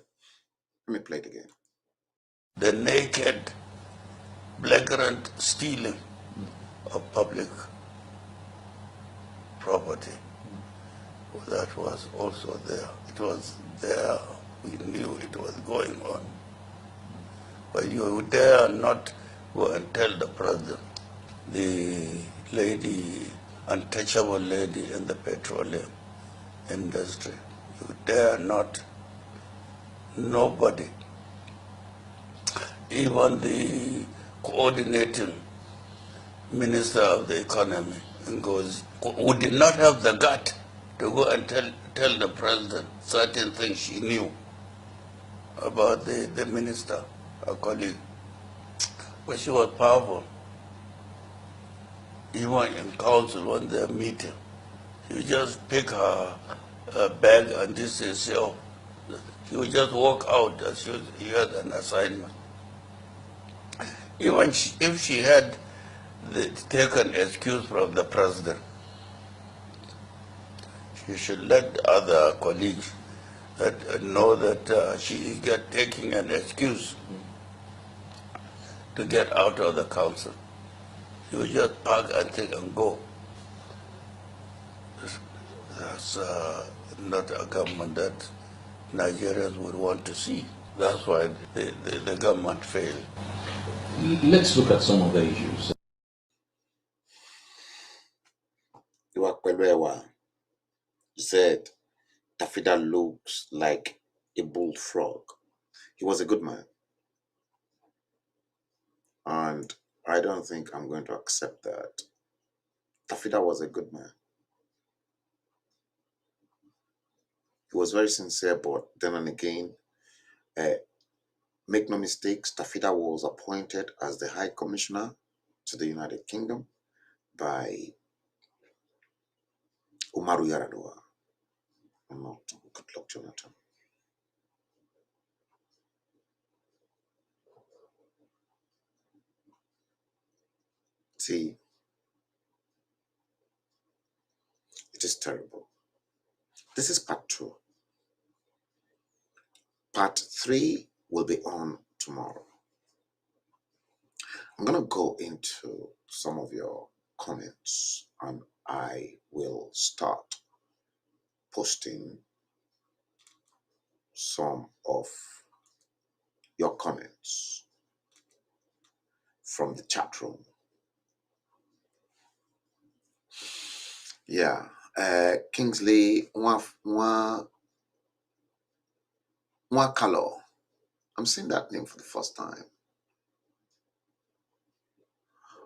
let me play it again. The naked, flagrant stealing of public property, that was also there. It was there. We knew it was going on. But you dare not go and tell the president, the lady, untouchable lady in the petroleum industry. You dare not. Nobody, even the coordinating minister of the economy, goes, who did not have the gut to go and tell the president certain things she knew about the minister, her colleague. But she was powerful. Even in council when they're meeting, you just pick her bag and this is your. She would just walk out as she had an assignment. Even if she had taken excuse from the president, she should let other colleagues know that she is taking an excuse to get out of the council. She would just pack and take and go. That's not a government that Nigerians would want to see. That's why the government failed. Let's look at some of the issues. Iwakwebewa said Tafida looks like a bullfrog. He was a good man. And I don't think I'm going to accept that. Tafida was a good man. He was very sincere, but then and again, make no mistakes, Tafida was appointed as the High Commissioner to the United Kingdom by Umaru Yar'Adua, and not Goodluck Jonathan. See, it is terrible. This is part 2. Part 3 will be on tomorrow. I'm going to go into some of your comments, and I will start posting some of your comments from the chat room. Yeah. Kingsley Mwakalo. I'm seeing that name for the first time.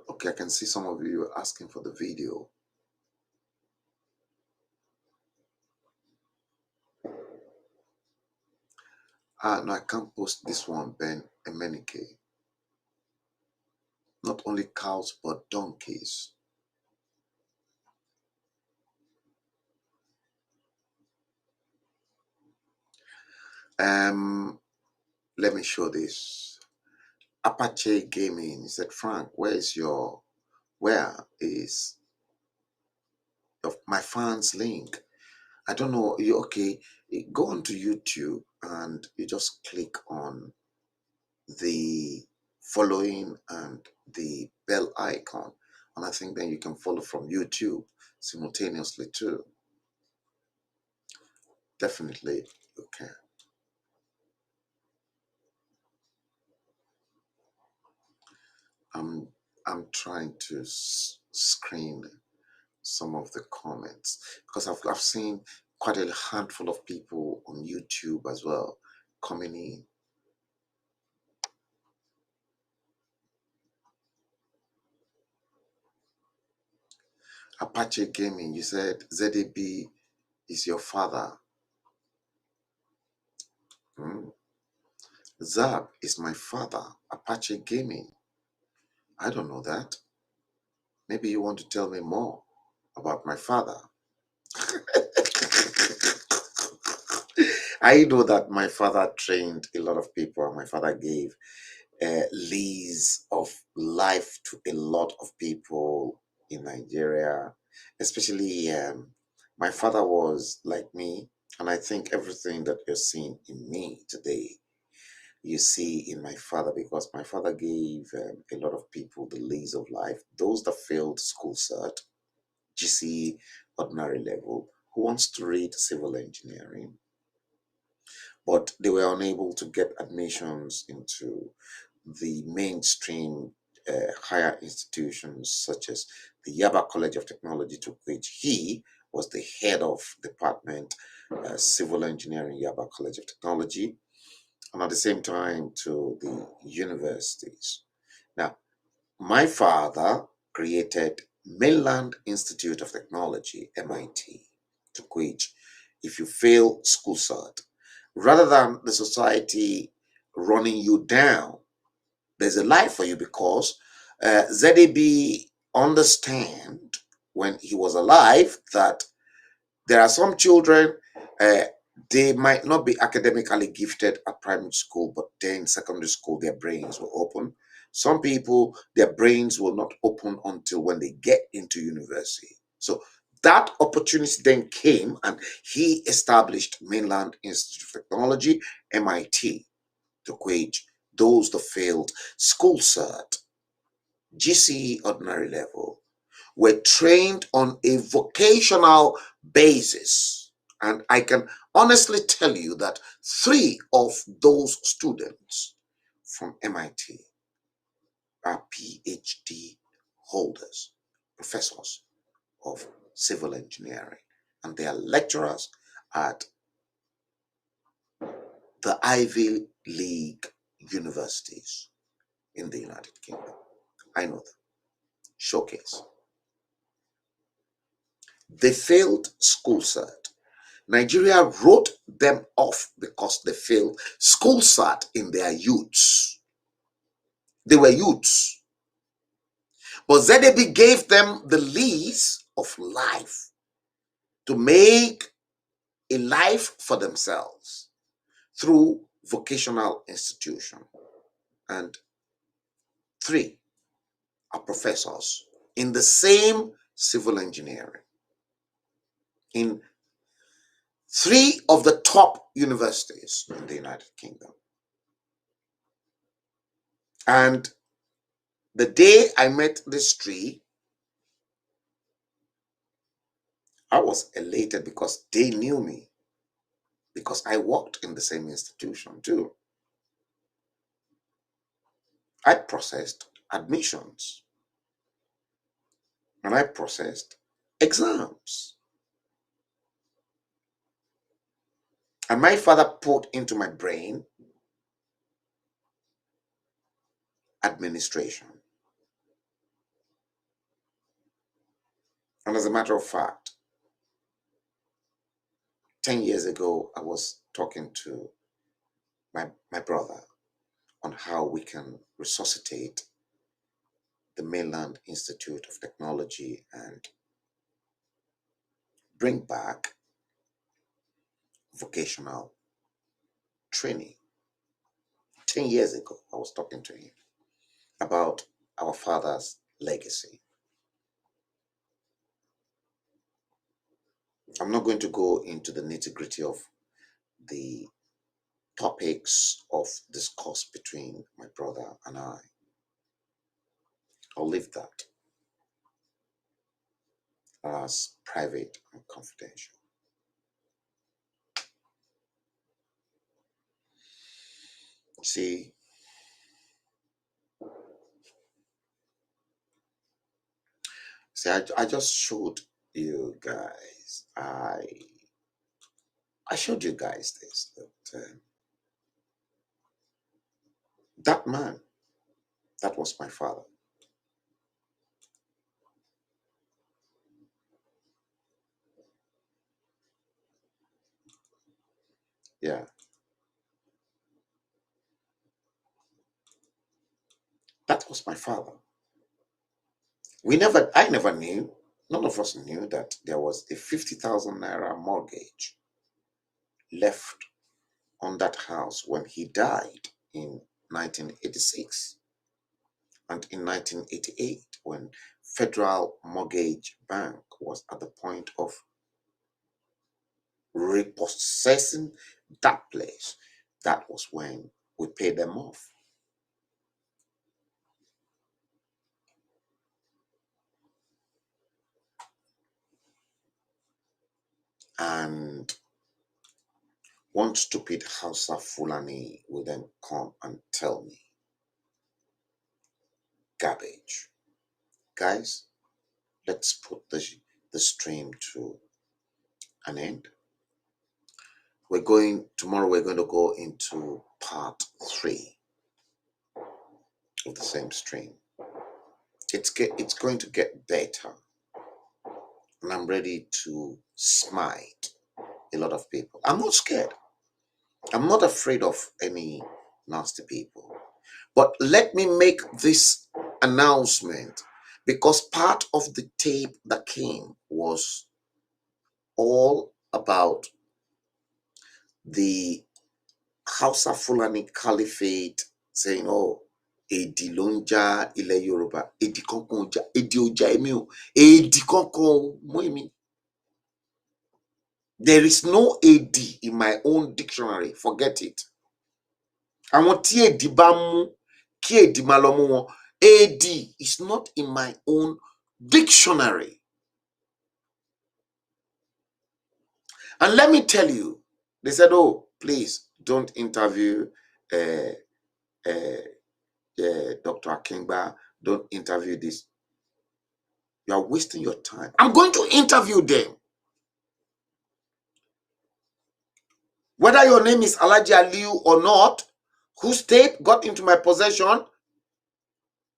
Okay, I can see some of you asking for the video. No, I can't post this one, Ben Emenike. Not only cows, but donkeys. Let me show this. Apache Gaming. He said, Frank, where is my fans link? I don't know. Okay? Go onto YouTube and you just click on the following and the bell icon, and I think then you can follow from YouTube simultaneously too. Definitely you can. I'm trying to screen some of the comments because I've seen quite a handful of people on YouTube as well coming in. Apache Gaming, you said ZAB is your father. Zab is my father. Apache Gaming. I don't know that. Maybe you want to tell me more about my father. I know that my father trained a lot of people, and my father gave lease of life to a lot of people in Nigeria, especially my father was like me, and I think everything that you're seeing in me today, you see in my father, because my father gave a lot of people the lease of life, those that failed school cert, GCE, ordinary level, who wants to read civil engineering, but they were unable to get admissions into the mainstream higher institutions such as the Yaba College of Technology, to which he was the head of department, civil engineering, Yaba College of Technology, and at the same time to the universities. Now, my father created Mainland Institute of Technology, MIT, to which if you fail school cert, rather than the society running you down, there's a life for you, because ZAB understand when he was alive that there are some children, they might not be academically gifted at primary school, but then secondary school, their brains will open. Some people, their brains will not open until when they get into university. So that opportunity then came, and he established Mainland Institute of Technology, MIT, to which those that failed school cert, GCE ordinary level, were trained on a vocational basis. And I can honestly tell you that 3 of those students from MIT are PhD holders, professors of civil engineering, and they are lecturers at the Ivy League universities in the United Kingdom. I know them. Showcase. They failed school cert. Nigeria wrote them off because they failed school cert in their youths. They were youths. But ZAB gave them the lease of life to make a life for themselves through vocational institution. And 3 are professors in the same civil engineering in 3 of the top universities in the United Kingdom. And the day I met this 3, I was elated because they knew me, because I worked in the same institution too. I processed admissions, and I processed exams. And my father put into my brain administration. And as a matter of fact, 10 years ago, I was talking to my brother on how we can resuscitate the Mainland Institute of Technology and bring back vocational training. 10 years ago, I was talking to him about our father's legacy. I'm not going to go into the nitty-gritty of the topics of discourse between my brother and I. I'll leave that as private and confidential. See, I just showed you guys. I showed you guys this. That man, that was my father. Yeah. That was my father. I never knew, none of us knew that there was a 50,000 naira mortgage left on that house when he died in 1986. And in 1988, when Federal Mortgage Bank was at the point of repossessing that place, that was when we paid them off. And one stupid Hausa Fulani will then come and tell me, garbage. Guys, let's put the stream to an end. Tomorrow we're going to go into part 3 of the same stream. It's going to get better. And I'm ready to smite a lot of people. I'm not scared. I'm not afraid of any nasty people. But let me make this announcement, because part of the tape that came was all about the Hausa Fulani Caliphate saying, oh, Edi lonja ile Yoruba, Edi konkon ja, Edi oja emi o, Edi konkon mo emi. There is no AD in my own dictionary. Forget it. Àwọn tí èdì bá mú kí èdì máa lọ mú wọn. AD is not in my own dictionary. And let me tell you, they said, oh, please don't interview Dr. Akingba. Don't interview this. You are wasting your time. I'm going to interview them. Whether your name is Alhaji Aliyu or not, whose tape got into my possession,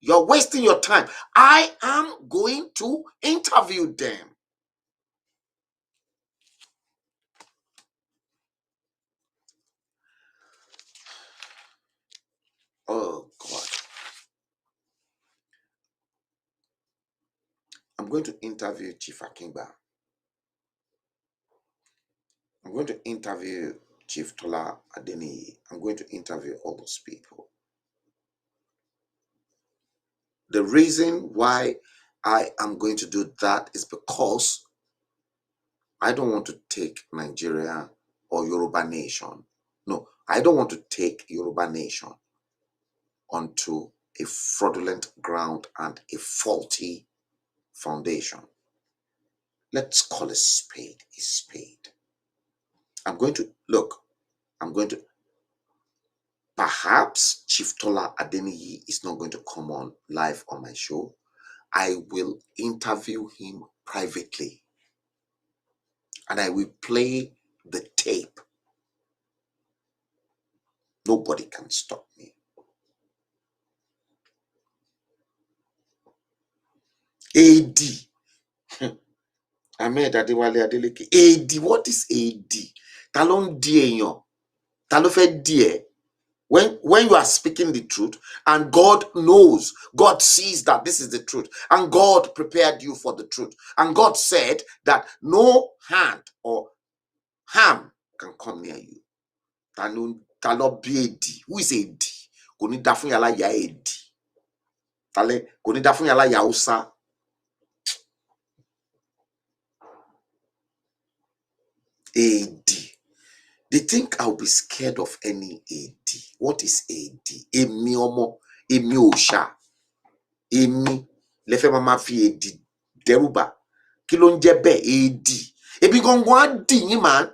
you're wasting your time. I am going to interview them. Oh, God. I'm going to interview Chief Akingba. I'm going to interview Chief Tola Adeniyi. I'm going to interview all those people. The reason why I am going to do that is because I don't want to take Nigeria or Yoruba Nation. No, I don't want to take Yoruba Nation onto a fraudulent ground and a faulty foundation. Let's call a spade a spade. Perhaps Chief Tola Adeniyi is not going to come on live on my show. I will interview him privately and I will play the tape. Nobody can stop me. AD. Ahmed Adewale Adeleke. AD. What is AD? Ta ló ń di èèyàn? Ta ló fẹ́ di ẹ́? When you are speaking the truth and God knows, God sees that this is the truth and God prepared you for the truth and God said that no hand or harm can come near you. Ta ló bí èdì? Who is èdì? Kò ní dá fún yàrá ya èdì. Kò ní dá fún yàrá ya Hausa. AD. They think I'll be scared of any AD. What is AD? Èmi ọmọ, èmi òòṣà, èmi lẹ́fẹ́ máa fi èdì dẹ́rùbà. Kí ló ń jẹ́ bẹ́ẹ̀ AD? Ebi gangan á dì yín man.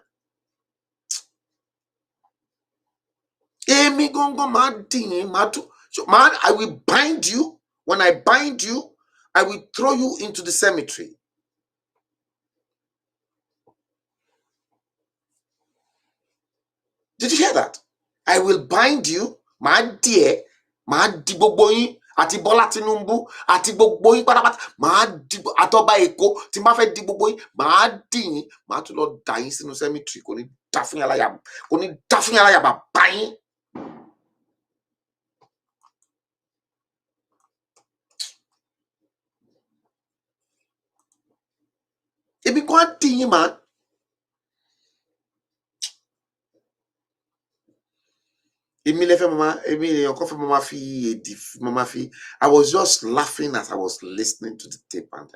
Èmi gangan máa dì yín máa tún. Man, I will bind you. When I bind you, I will throw you into the cemetery. Did you hear that? I will bind you. Màá dì ẹ́, màá di gbogbo yín àti Bọ́lá Tinubu àti gbogbo yín pátápátá. Màá di àtọ́ba Èkó tí n bá fẹ́ di gbogbo yín. Màá dì yín, màá tún lọ dà yín sínú cemetery. Kò ní dá fún yàrá yà, kò ní dá fún yàrá yà bàbá yín. Ebi kò á dì yín man. Èmi lẹ́fẹ́ mama, èmi èèyàn kan fẹ́ mama fi èdì mama fi. I was just laughing as I was listening to the tape and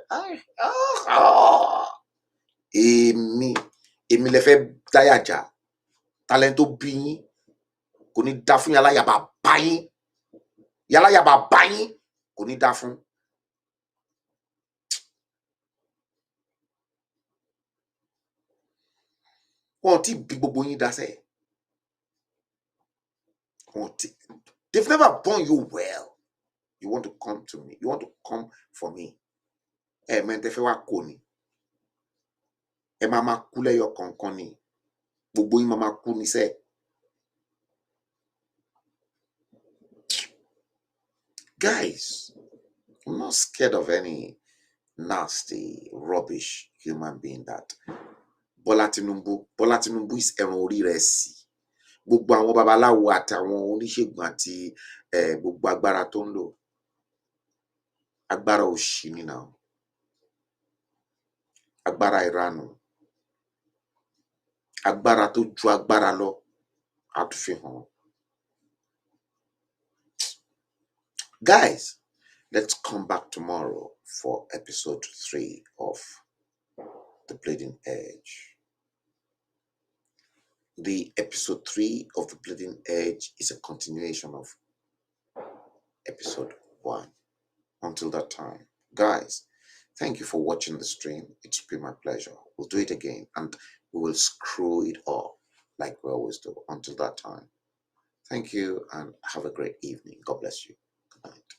èmi lẹ́fẹ́ dáyàjà. Talent tó bí yín kò ní dá fún yàrá yà bàbá yín. Yàrá yà bàbá yín kò ní dá fún. Wọ́n ti bí gbogbo yín dá sẹ́. They've never born you well. You want to come to me. You want to come for me. Man, tẹ́ fẹ́ wá kó ni. Ẹ máa kú lẹ́yọ kọ̀ọ̀kan ni. Gbogbo yín máa kú ni sẹ́. Guys, I'm not scared of any nasty, rubbish human being that Bọ́lá Tinubu is ẹran orí rẹ̀ sí. Gbogbo àwọn babaláwo àtàwọn oníṣègùn àti gbogbo agbára tó ń lò. Agbára òṣì ni náà. Agbára ìranù. Agbára tó ju agbára lọ. Àtúnfihàn. Guys, let's come back tomorrow for episode 3 of The Bleeding Edge. The episode 3 of The Bleeding Edge is a continuation of episode 1. Until that time, guys, thank you for watching the stream. It's been my pleasure. We'll do it again and we will screw it up like we always do. Until that time, thank you and have a great evening. God bless you. Good night.